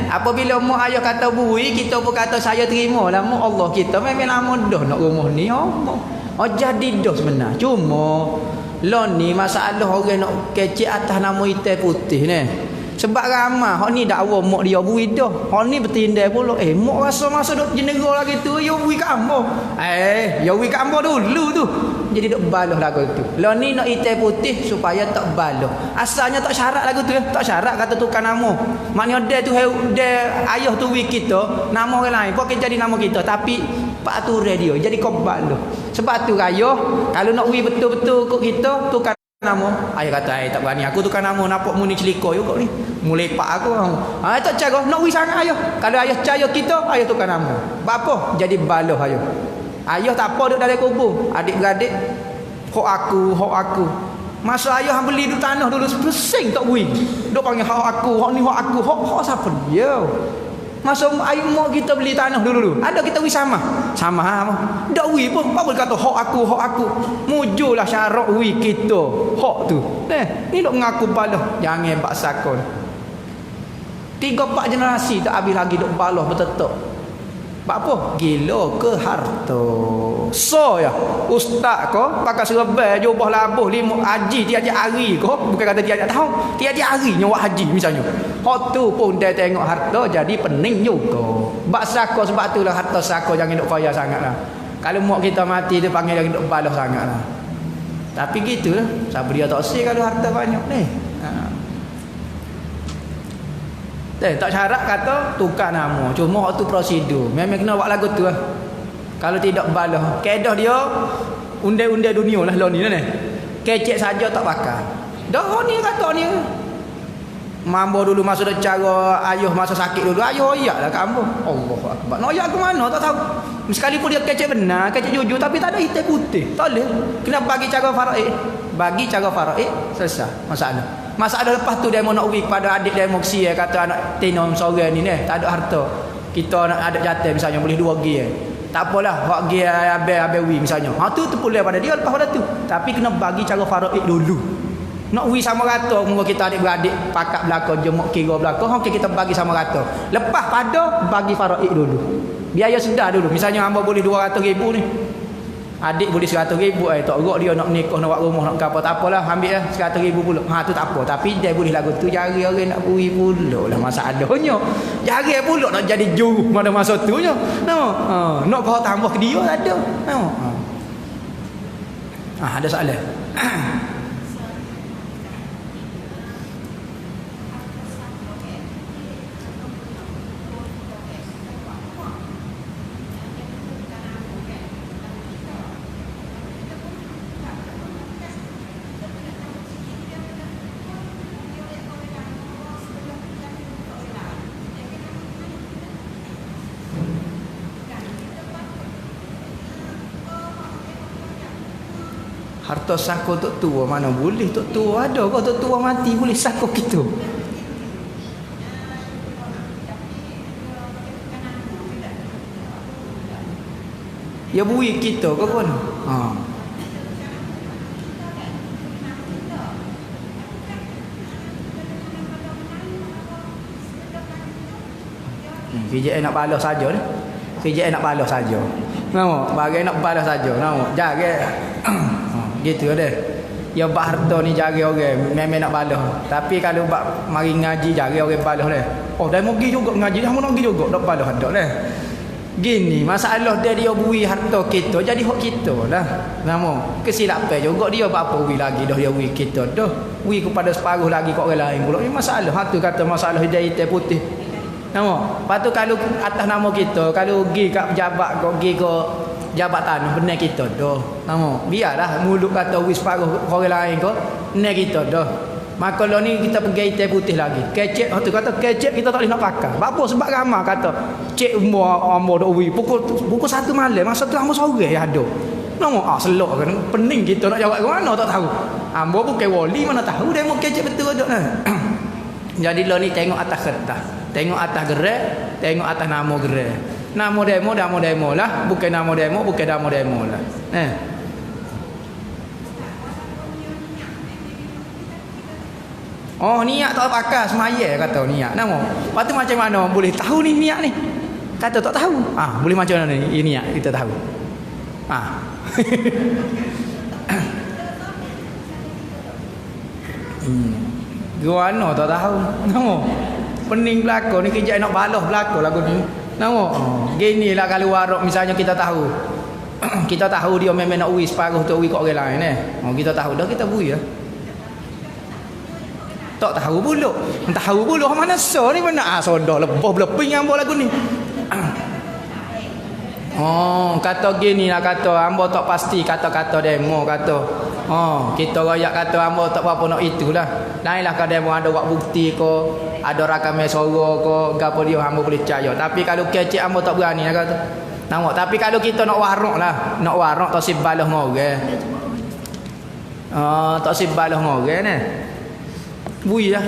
Apabila mak ayah kata bui, kita pun kata saya terima lah mak Allah kita memang lama dah nak rumah ni. Jadi dah sebenar. Cuma lah ni masalah orang nak kecek atas nama hitam putih ni. Sebab ramai hak ni dakwa mak dia bui dah. Hak ni bertindai pula. Mak rasa masa duk jenera lagi tu ya bui kat hamba. Ya bui kat hamba dulu tu. Jadi duk baloh lagu tu. Lah ni nak hitam putih supaya tak baloh. Asalnya tak syarat lagu tu ya. Tak syarat kata tukar nama. Maknanya dia tu dia ayah tu wi kita, nama orang lain. Pokok jadi nama kita tapi pak aturan dia. Jadi kau baloh. Sebab tu ayah kalau nak wi betul-betul kok kita tukar nama. Ayah kata tak berani aku tukar nama, nampak mu ni celiko juga ni. Mulai pak aku. Tak cara nak wi sangat ayah. Kalau ayah percaya kita, ayah tukar nama. Apa? Jadi baloh ayah. Ayah tak apa duduk dalam kubur. Adik-beradik hak aku. Masa ayah beli du tanah dulu pusing tak wi. Duk panggil hak aku, hak ni hak aku. Hak siapa dia? Masa ayah mak kita beli tanah dulu. Ada kita wi sama apa? Dak wi pun apa boleh kata hak aku. Mujulah syarat wi kita. Hak tu. Ni dok mengaku balah. Jangan bak sakon. 3-4 generasi tak habis lagi dok balah bertetok. Apa? Gila ke harta. So ya, ustaz ko pakai serban jubah labuh 5 haji tiap-tiap hari ko, bukan kata tiap-tiap tahun, tiap-tiap hari nyawa haji misalnya. Hak tu pun dia tengok harta jadi pening juga. Bak sako sebab itulah harta sako jangan duk payah sangatlah. Kalau mak kita mati dia panggil dia duk balas sangatlah. Tapi gitulah. Siapa dia tak sih kalau harta banyak ni. Tak syarat kata tukar nama. Cuma waktu prosedur. Memang kena buat lagu tu lah. Kalau tidak balas. Kedah dia undai-undai dunia lah ni ni. Kecek saja tak bakal. Dah ni kata ni. Mambo dulu masa dah cara ayuh masa sakit dulu. Ayuh oyak lah kat ambo. Allah Akbar. Nak oyak ke mana tak tahu. Sekalipun dia kecek benar, kecek jujur tapi tak ada hitam putih. Tak boleh. Kena bagi cara faraid. Bagi cara faraid selesai masalah. Masalah lepas tu dia mau nak uwi kepada adik dia mau kesian kata anak tinom seorang ni tak ada harta. Kita nak ada jatah misalnya boleh 2 gi. Tak apalah, hak gi habis wi misalnya. Ha tu boleh pada dia lepas pada tu. Tapi kena bagi cara faraid dulu. Nak wi sama rata mula kita adik-beradik pakat belakang jemuk kira belakang okey kita bagi sama rata. Lepas pada bagi faraid dulu. Biaya sedar dulu. Misalnya hamba boleh 200,000 ni. Adik boleh 100,000 tak gerak dia nak nikah nak buat rumah nak apa tak apalah ambil lah 100,000 pula. Ha tu tak apa tapi dia boleh lagu tu jari orang nak bui pula lah masalahnya. Jari pula nak jadi juru pada masa tu nya. Nak kau tambah ke dia ada. Ada soalan. Harta sako tok tua mana boleh tok tua ada kau tok tua mati boleh sako kita. Ya bui kita kau pun. KJN nak balas saja ni. KJN nak balas saja. Nampak bagai nak balas saja. Nampak jaga. Gitu deh. Ya bak harta ni jaga orang memang nak balas. Tapi kalau bak mari ngaji jaga orang balas deh. Oh dah mau pergi juga ngaji dah mau nak pergi juga dak balas dak deh. Gini masalah dia bui harta kita jadi hak kita lah. Nama kesilapan juga dia apa bui lagi dah dia bui kita dah. Bui kepada separuh lagi kat orang lain pula. Ini masalah. Hatu kata masalah hitam putih. Nama. Lepas tu kalau atas nama kita kalau pergi kat pejabat kau pergi ke jabatan benar kita dah. Nama biarlah mulut kata wis paruh orang lain ke benar kita dah. Maka lo ni kita pergi hitam putih lagi. Kecek tu kata kecek kita tak boleh nak pakai. Apa sebab ramai kata cek ambo dak wi pukul 1 malam masa tu ambo sore ada. Nama selok kan pening kita nak jawab ke mana tak tahu. Ambo bukan wali mana tahu dia mau kecek betul dak nah. Jadi lo ni tengok atas kertas, tengok atas gerai, tengok atas nama gerai. Nama demo lah, bukan nama demo lah. Oh niat tak pakai semaya kata niat. Nama. Lepas tu macam mana boleh tahu ni niat ni? Kata tak tahu. Boleh macam mana ni niat kita tahu. Guano tak tahu. Nama. Pening belakang ni kerja nak balas belakang lagu ni. Nama. Gini lah kalau warok misalnya kita tahu. Kita tahu dia memang nak uwi separuh tu uwi kat orang lain kita tahu dah kita bui lah. Tak tahu pula. Tahu pula mana so ni mana sodah lebih beleping ambo lagu ni. Kata gini lah kata ambo tak pasti kata-kata demo kata. Kita royak kata ambo tak apa nak itulah. Lainlah kalau demo ada buat bukti ke, ada rakam suara ke, gapo dia ambo boleh percaya. Tapi kalau kecek ambo tak berani lah kata. Nampak tapi kalau kita nak warok lah, nak warok tak sib balah ngorang. Tak sib balah ngorang ni. Bui lah.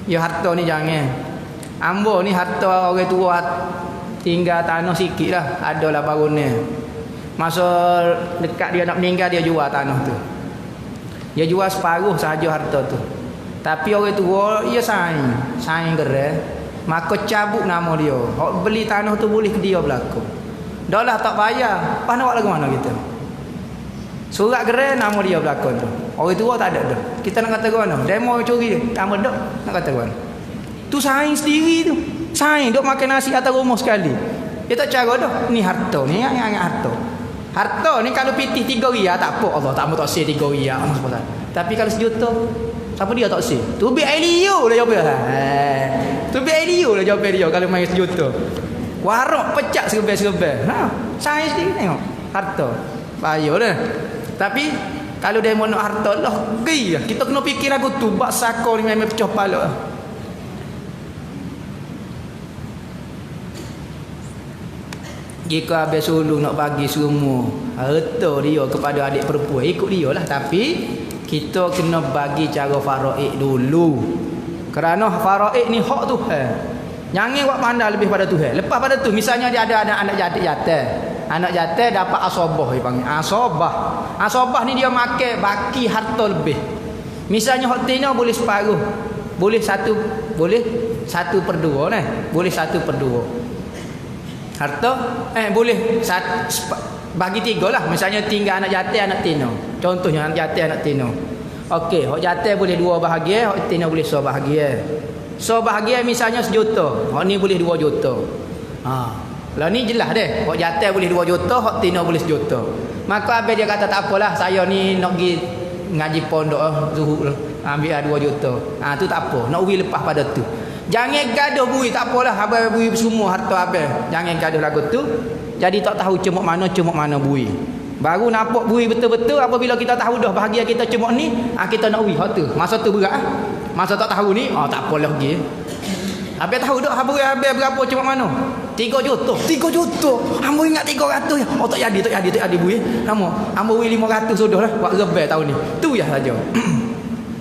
Ya harta ni jangan. Ambo ni harta orang tua tinggal tanah sikit lah. Adalah baru ni. Masa dekat dia nak meninggal dia jual tanah tu. Dia jual separuh sahaja harta tu. Tapi orang tua ia saing gerai. Maka cabut nama dia. Hak beli tanah tu boleh ke dia berlaku. Dah lah tak bayar. Lepas nak buat lagu mana kita? Surat gerai nama dia berlaku tu. Orang tua tak ada dah. Kita nak kata mana? Demo curi dia. Tak ada nak kata mana? Tu saing sendiri tu. Saing duk makan nasi atas rumah sekali. Dia tak cara dah. Ni harta ni yang harta. Harta ni kalau pitih 3 riyal tak apa. Allah tak mau tak sel 3 riyal. Tapi kalau sejuta, siapa dia tak sel? Tubik air liu lah jawab dia. Tubik air liu lah jawab dia kalau main sejuta. Warak pecak serba-serba. Saiz ni tengok. Harta. Bahaya dah. Tapi kalau dia nak harta lah, pergi lah. Kita kena fikir lagu tu. Bak sako ni memang pecah kepala. Jika habis sulung nak bagi semua harta dia kepada adik perempuan, ikut dia lah. Tapi kita kena bagi cara faraid dulu. Kerana faraid ni hak Tuhan. Jangan buat pandai lebih pada Tuhan. Lepas pada tu, misalnya dia ada anak jatuh. Anak jatuh dapat asabah dia panggil. Asabah. Asabah ni dia makan baki harta lebih. Misalnya hak tina boleh separuh. Boleh 1/2 nah. Boleh 1/2. Harta boleh bagi 3 lah. Misalnya tinggal anak jatuh anak tina. Contohnya anak jatuh anak tina. Okey, hak jatuh boleh 2 bahagian, hak tina boleh 1 bahagian. 1 bahagian misalnya 1 juta. Hak ni boleh 2 juta. Lah ni jelas deh. Hak jatuh boleh 2 juta, hak tina boleh 1 juta. Maka abang dia kata tak apalah, saya ni nak pergi ngaji pondok Zuhur ambil 2 juta. Tu tak apa. Nak uwi lepas pada tu. Jangan gaduh bui, tak apalah abang bui semua harta abang. Jangan gaduh lagu tu. Jadi tak tahu cemuk mana bui. Baru nampak bui betul-betul apabila kita tahu dah bahagia kita cemuk ni, kita nak uwi hak tu. Masa tu berat. Masa tak tahu ni, tak apalah pergi. Abang tahu dah abang berapa cemuk mana? 3 juta. 3 juta. Hamba ingat 300 ya. Tak jadi bui. Hamba uwi 500 sudahlah buat rebel tahun ni. Tu ya saja.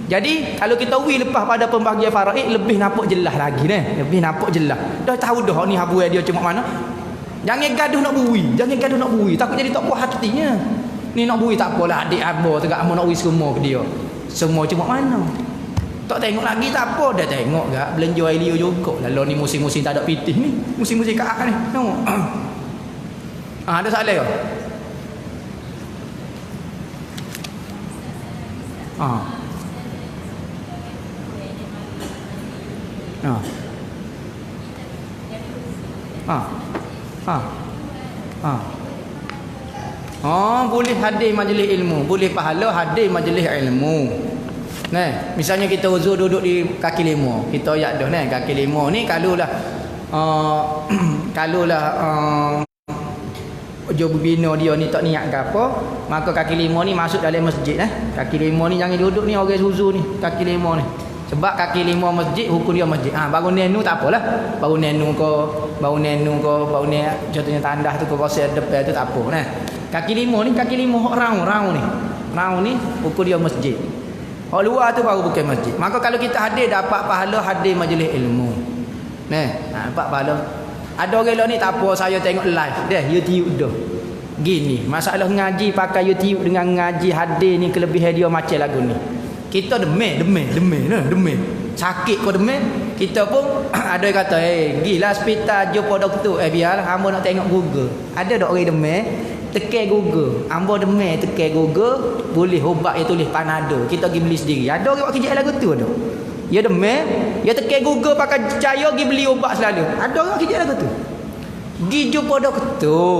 Jadi kalau kita uwi lepas pada pembahagian faraid lebih nampak jelas lagi ni. Lebih nampak jelas. Dah tahu dah ni habu dia cemuk mana. Jangan gaduh nak bui. Takut jadi tak puas hatinya. Ni nak bui tak apalah adik abah tegak amo nak uwi semua ke dia. Semua cemuk mana. Tak tengok lagi tak apa, dah tengok gak belanja air liu juga. Lalu ni musim-musim tak ada pitih ni. Musim-musim kaak ni. Tengok. Ada soalan ke? Boleh hadir majlis ilmu, boleh pahala hadir majlis ilmu. Nah, misalnya kita uzur duduk di kaki lima, kita ayat dah kaki lima ni kalulah jo bina dia ni tak niat ke apa, maka kaki lima ni masuk dalam masjid Kaki lima ni jangan duduk ni orang suzu ni, kaki lima ni. Sebab kaki lima masjid hukum dia masjid. Baru nenu tak apalah. Baru nenu contohnya tandah tu ke pasal depan tu tak apa Kaki lima hok raung ni. Raung ni hukum dia masjid. Hok luar tu baru bukan masjid. Maka kalau kita hadir dapat pahala hadir majlis ilmu. Dapat pahala. Ada orang ni tak apa saya tengok live dah YouTube dah. Gini, masalah ngaji pakai YouTube dengan ngaji hadir ni kelebihan dia macam lagu ni. Kita demam. Sakit kau demam. Kita pun ada yang kata, gilah hospital jumpa doktor. Biarlah hamba nak tengok Google. Ada tak orang demam? Tekan Google. Hamba demam tekan Google, boleh ubat yang tulis Panado. Kita pergi beli sendiri. Ada orang buat kerja lagu tu ada. Ya demam, ya tekan Google pakai percaya pergi beli ubat selalu. Ada orang kerja lagu tu. Pergi jumpa doktor.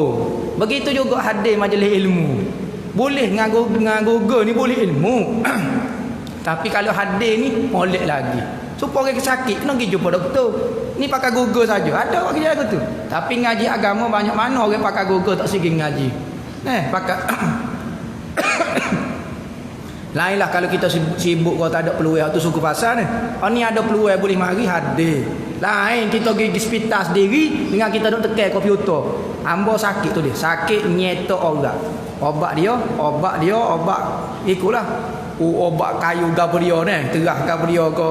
Begitu juga hadir majlis ilmu. Boleh dengan Google ni boleh ilmu. Tapi kalau hadir ni molek lagi. Supaya orang sakit kena pergi jumpa doktor. Ni pakai Google saja. Ada orang kerja lagu tu. Tapi ngaji agama banyak mana orang pakai Google tak segi ngaji. Pakai lainlah kalau kita sibuk kalau tak ada peluang tu suku pasar ni. Ni ada peluang boleh mari hadir. Lain kita pergi hospital sendiri dengan kita duk tekan komputer. Hamba sakit tu dia. Sakit nyetok orang. Obat ikutlah. Obat kayu Gabriel ni, terah Gabriel ke.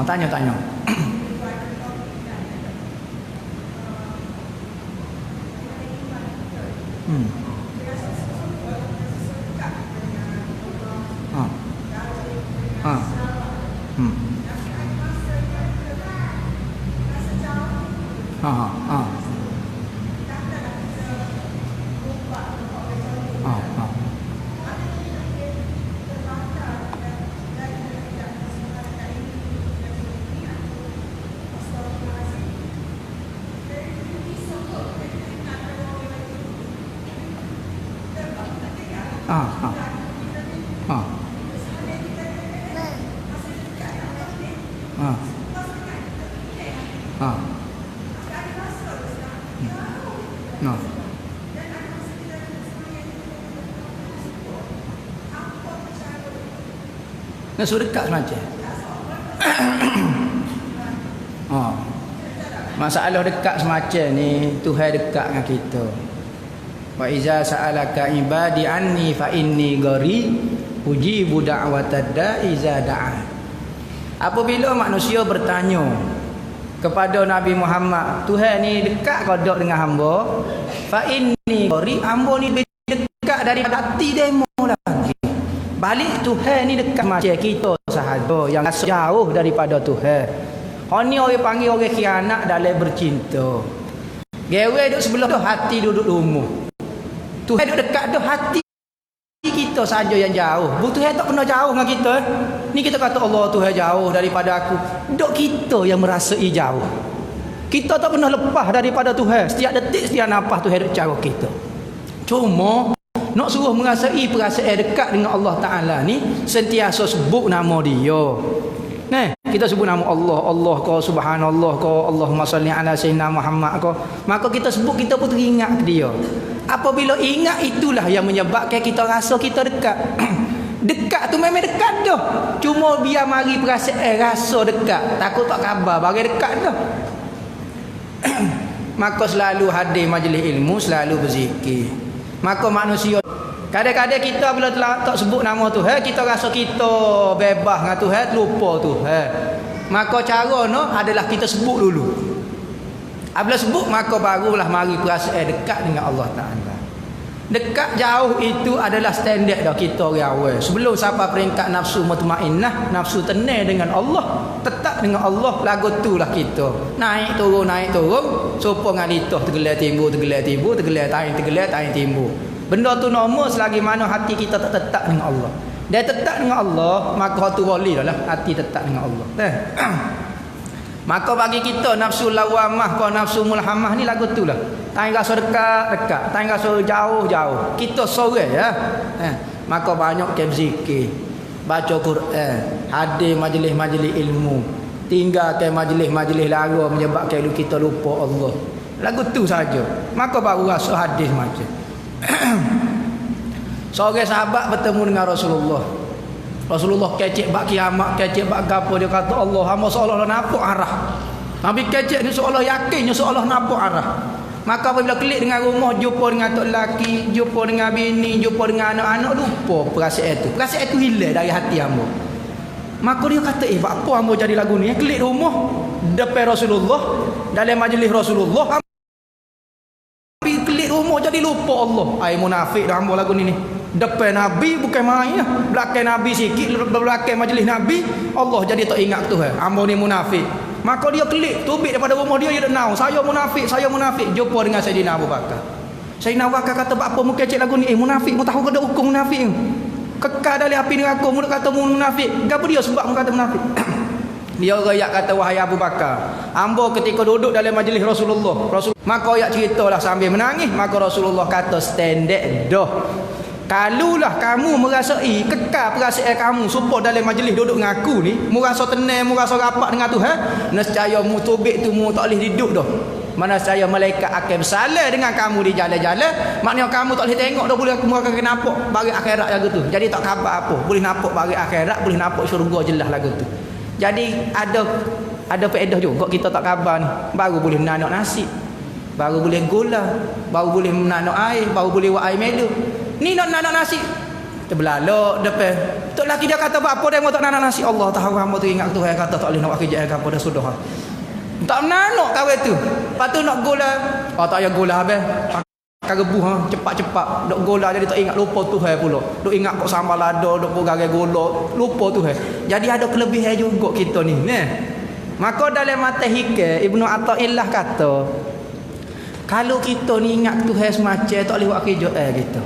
Tanya. Ha. Ha. Ha. Ha. Ha. No. Nah, sudah dekat semacam. Oh. Masalah dekat semacam ni, Tuhan dekat dengan kita. Wa iza sa'alaka ibadi anni fa inni qarib ujibu da'watad da'i iza da'a. Apabila manusia bertanya kepada Nabi Muhammad, Tuhan ni dekat ke tak dengan hamba? Fa inni qarib, hamba ni lebih dekat daripada hati demo lagi. Balik Tuhan ni dekat macam kita sahaja yang jauh daripada Tuhan. Ni orang panggil orang khianat dalam bercinta. Gewe duduk sebelah tu, hati duduk rumah. Tuhan duduk dekat tu, hati kita saja yang jauh. Tuhan tak pernah jauh dengan kita. Ni kita kata Allah Tuhan jauh daripada aku. Duk kita yang merasai jauh. Kita tak pernah lepas daripada Tuhan. Setiap detik, setiap nafas Tuhan duk cara kita. Cuma nak suruh merasai perasaan dekat dengan Allah Ta'ala ni, sentiasa sebut nama dia. Nah, kita sebut nama Allah, Allah kau subhanallah kau, Allahumma salli ala sayyidina Muhammad kau. Maka kita sebut, kita pun teringat ke dia. Apabila ingat, itulah yang menyebabkan kita rasa kita dekat. Dekat tu memang dekat dah. Cuma biar mari perasaan rasa dekat. Takut tak khabar bagi dekat dah. Maka selalu hadir majlis ilmu, selalu berzikir. Maka manusia, kadang-kadang kita bila tak sebut nama Tuhan, kita rasa kita bebas dengan Tuhan, lupa Tuhan. Maka cara no adalah kita sebut dulu. Apabila sebut, maka barulah mari perasaan dekat dengan Allah Ta'ala. Dekat jauh itu adalah standard dah kita orang awal. Sebelum sampai peringkat nafsu mutmainnah, nafsu tenang dengan Allah, tetap dengan Allah, lagu itulah kita. Naik turun, sopo ngalitoh tergelar timbul, taing timbul. Benda tu normal selagi mana hati kita tak tetap dengan Allah. Dia tetap dengan Allah, maka tu boleh dah lah hati tetap dengan Allah. Maka bagi kita nafsu lawamah kau nafsu mulhamah ni lagu tu lah. Tak rasa dekat, tak rasa jauh. Kita sore ya. Maka banyak ke berzikir, baca Quran, hadir majlis-majlis ilmu, tinggalkan majlis-majlis lara menyebabkan kita lupa Allah. Lagu tu saja. Maka baru rasa hadis macam. Seorang sahabat bertemu dengan Rasulullah. Rasulullah kecek bak kiamat, kecek bak gapo, dia kata Allah hamba seolah-olah nampak arah. Nabi kecek ni seolah yakin, seolah nampak arah. Maka apabila kelik dengan rumah, jumpa dengan tok lelaki, jumpa dengan bini, jumpa dengan anak-anak, lupa perasaan itu. Perasaan itu hilang dari hati hamba. Maka dia kata, apa hamba jadi lagu ni? Kelik rumah depan Rasulullah, dalam majlis Rasulullah, kelik rumah jadi lupa Allah. Ai munafik dah hamba lagu ni. Depan Nabi bukan main lah. Belakang Nabi sikit, belakang majlis Nabi, Allah jadi tak ingat Tuhan. Hamba ni munafik. Maka dia kelik, tubik daripada rumah dia nak, saya munafik. Jumpa dengan Sayyidina Abu Bakar. Sayyidina Abu Bakar kata, apa mu kecek lagu ni? Munafik, mu tahu ke ada hukum munafik? Kekal dalam api neraka, mu kata mu munafik. Gapo dia sebab mu kata munafik? Dia rakyat kata, wahai Abu Bakar, hamba ketika duduk dalam majlis Rasulullah, maka ayat ceritalah sambil menangis. Maka Rasulullah kata, standard dah. Kalulah kamu merasai kekal perasaan kamu supaya dalam majlis duduk dengan aku ni, mu rasa tenang, mu rasa rapat dengan Tuhan, nescaya mu tubik tu mu tak boleh duduk dah. Mana saya malaikat akan bersalah dengan kamu di jalan-jalan. Maknanya kamu tak boleh tengok dah, boleh kamu akan nampak bagi akhirat lagu tu. Jadi tak khabar apa, boleh nampak bagi akhirat, boleh nampak syurga jelas lagu tu. Jadi ada faedah juga kita tak khabar ni. Baru boleh menanak nasi, baru boleh gula, baru boleh menanak air, baru boleh buat air medu. Ni nak nanak nasi terbelalak depan tok laki dia kata apa dia mau tak nanak nasi. Allah tahu hamba tu ingat Tuhan kata tak boleh nak kerja apa dah sudah tak nanak kau tu. Lepas tu nak gula, tak payah gula habis makan rebuh cepat-cepat dok gula, jadi tak ingat, lupa Tuhan pula. Dok ingat kok sambal lada, dok pegang gula, lupa Tuhan. Jadi ada kelebihan juga kita ni. Maka dalam mata hikam Ibnu Athaillah kata, kalau kita ni ingat Tuhan semacam tak boleh buat kerja kita.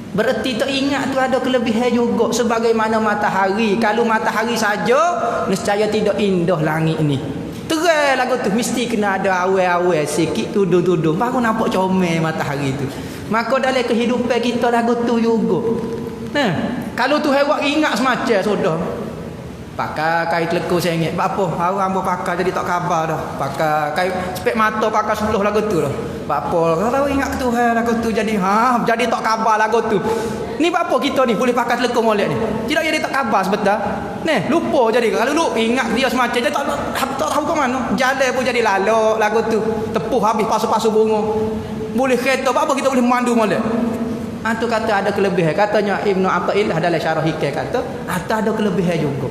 Berarti tak ingat tu ada kelebihan juga. Sebagaimana matahari, kalau matahari saja nescaya tidak indah langit ni. Terang lagu tu mesti kena ada awal-awal sikit tudung-tudung baru nampak comel matahari tu. Maka dalam kehidupan kita lagu tu juga. Nah, kalau tu hewak ingat semacam sudah. Pakai kain teleku saya ingat. Apa? Orang ambo pakai jadi tak khabar dah. Pakai kain spek mata pakai 10 lagu tu dah. Apa? Kalau ingat tu lagu tu jadi jadi tak khabar lagu tu. Ni apa kita ni boleh pakai teleku molek ni. Tidak jadi tak khabar sebetul. Nah, lupa jadi kalau lu ingat dia semacam dia tak tahu ke mana. Jalan pun jadi lalu lagu tu. Tepuh habis pasu-pasu bunga. Boleh kereta apa kita boleh mandu molek. Tu kata ada kelebihan. Katanya Ibnu Athaillah dalam syarah hikayah kata ada kelebihan juga.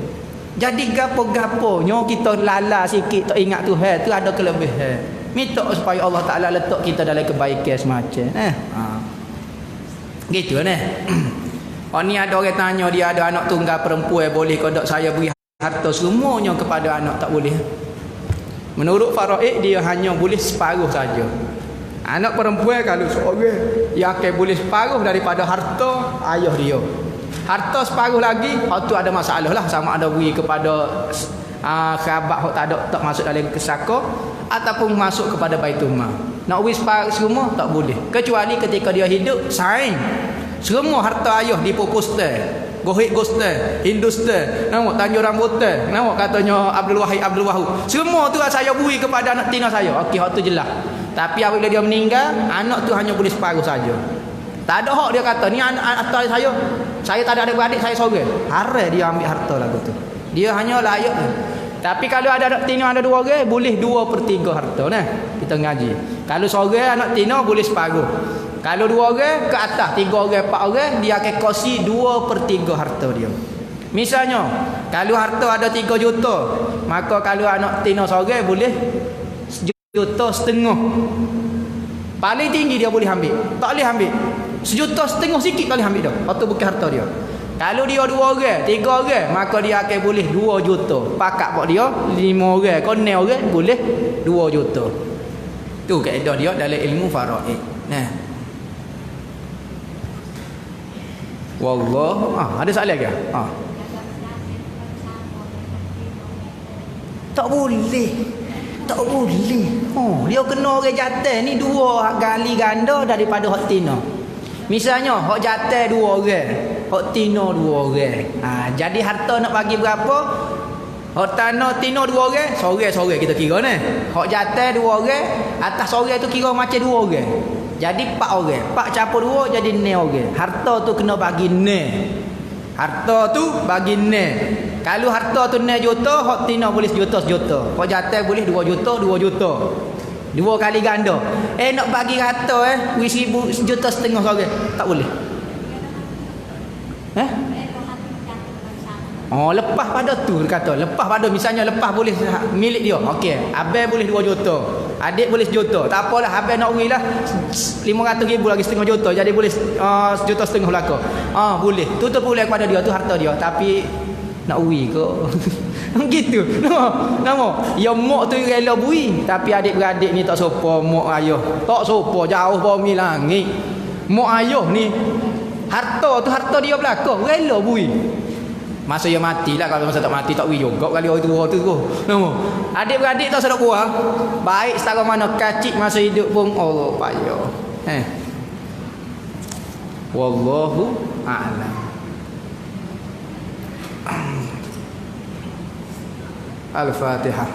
Jadi gapo-gaponyo kita lala sikit tak ingat Tuhan tu ada kelebihan. Minta supaya Allah Taala letak kita dalam kebaikan semacam. Gitu nah. Ni ada orang tanya dia ada anak tunggal perempuan boleh ke tak saya beri harta semuanya kepada anak tak boleh. Menurut faraid dia hanya boleh separuh saja. Anak perempuan kalau seorang dia akan boleh separuh daripada harta ayah dia. Harta separuh lagi, tu ada masalah lah sama ada beri kepada kerabat tak ada tak masuk dalam kesaka ataupun masuk kepada Baitul Mal. Nak beri separuh semua tak boleh. Kecuali ketika dia hidup saing. Semua harta ayah dipupuskan. Gohik Gostan, Hindustan, nampak Tanjung Rambutan, nampak katanya Abdul Wahid. Semua tu saya beri kepada anak tina saya. Okey, hak tu jelas. Tapi apabila dia meninggal, anak tu hanya boleh separuh saja. Tak ada hak dia kata ni anak harta saya. Saya tak ada adik-beradik, saya seorang. Haram dia ambil harta lagu tu. Dia hanya layak. Tapi kalau ada anak tina ada 2 orang, boleh 2/3 harta nah. Kita ngaji. Kalau seorang anak tina boleh separuh. Kalau 2 orang ke atas, 3 orang, 4 orang, dia akan kongsi 2/3 harta dia. Misalnya, kalau harta ada 3 juta, maka kalau anak tina seorang boleh 1,5 juta. Paling tinggi dia boleh ambil. Tak boleh ambil 1,5 juta sikit tak boleh ambil dah. Itu bukan harta dia. Kalau dia 2 orang, 3 orang, maka dia akan boleh 2 juta. Pakat pak dia 5 orang, kau 6 orang boleh 2 juta. Tu kaedah dia dalam ilmu faraid. Nah. Wallah, ada soalan ke? Tak boleh. Tak boleh. Dia kena orang jantan ni 2 kali ganda daripada hak tina. Misalnya hak jantan 2 orang, hak tina 2 orang. Jadi harta nak bagi berapa? Hak tanah tina 2 orang, sorang-sorang kita kira ni. Hak jantan 2 orang, atas sorang tu kira macam 2 orang. Jadi 4 orang. 4 campur 2 jadi 6 orang. Harta tu kena bagi 6. Harta tu bagi 6. Kalau harta tu 6 juta, hak tina boleh 1 juta. Hak jantan boleh 2 juta, 2 juta. 2 kali ganda. Nak bagi harta 1,5 juta seorang. Tak boleh. Lepas pada tu dia kata. Lepas pada misalnya lepas boleh milik dia. Okey, abang boleh 2 juta. Adik boleh 1 juta. Tak apalah abang nak urilah 500,000 lagi 1,5 juta. Jadi boleh 1,5 juta belaka. Boleh. Tu boleh kepada dia tu harta dia. Tapi nak uri ke? Gitu. Nama. Ya mak tu rela bui. Tapi adik-beradik ni tak sopa mak ayah. Tak sopa jauh bumi langit. Mak ayah ni harta tu harta dia belaka. Rela bui. Masa dia matilah. Kalau masa tak mati tak wui juga kali orang tua tu. Adik-beradik tak sedap buah. Baik setara mana kacik masa hidup pun Allah payah. Wallahu a'lam. Al-Fatihah.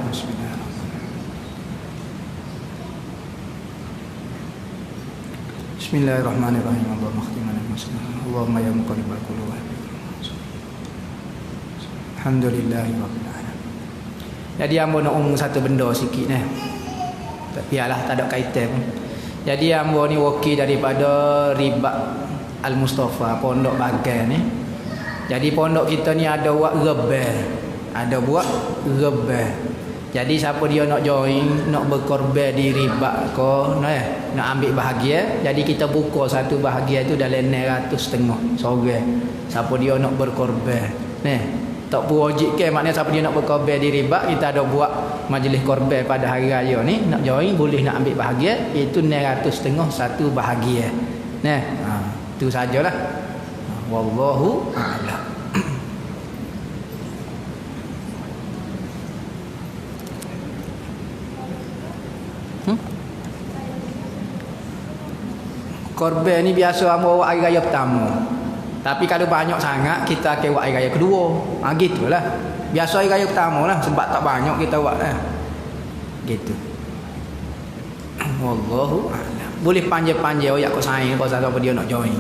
Bismillahirrahmanirrahim. Allahumma ya muqallibal qulub. Alhamdulillahirabbil alamin. Jadi hamba nak umum satu benda sikit ni. Tapi alah tak ada kaitan. Jadi hamba ni wakil daripada Ribat Al-Mustafa Pondok Bagan ni. Jadi pondok kita ni ada buat rebah. Ada buat rebah. Jadi siapa dia nak join, nak berkorban di Ribat ke, nak ambil bahagia, jadi kita buka satu bahagia tu dalam 900.5 seorang. Siapa dia nak berkorban. Tak wajib ke maknanya siapa dia nak berkorban di Ribat, kita ada buat majlis korban pada hari raya ni, nak join boleh nak ambil bahagia, iaitu 900.5 satu bahagia. Itu sajalah. Wallahu a'lam. Korban ni biasa hamba buat hari raya pertama. Tapi kalau banyak sangat kita akan buat hari raya kedua. Gitulah. Biasa hari raya pertama lah sebab tak banyak kita buat lah. Gitu. Wallahu a'lam. Boleh panjang-panjang oyak kau sayang pasal apa dia nak join.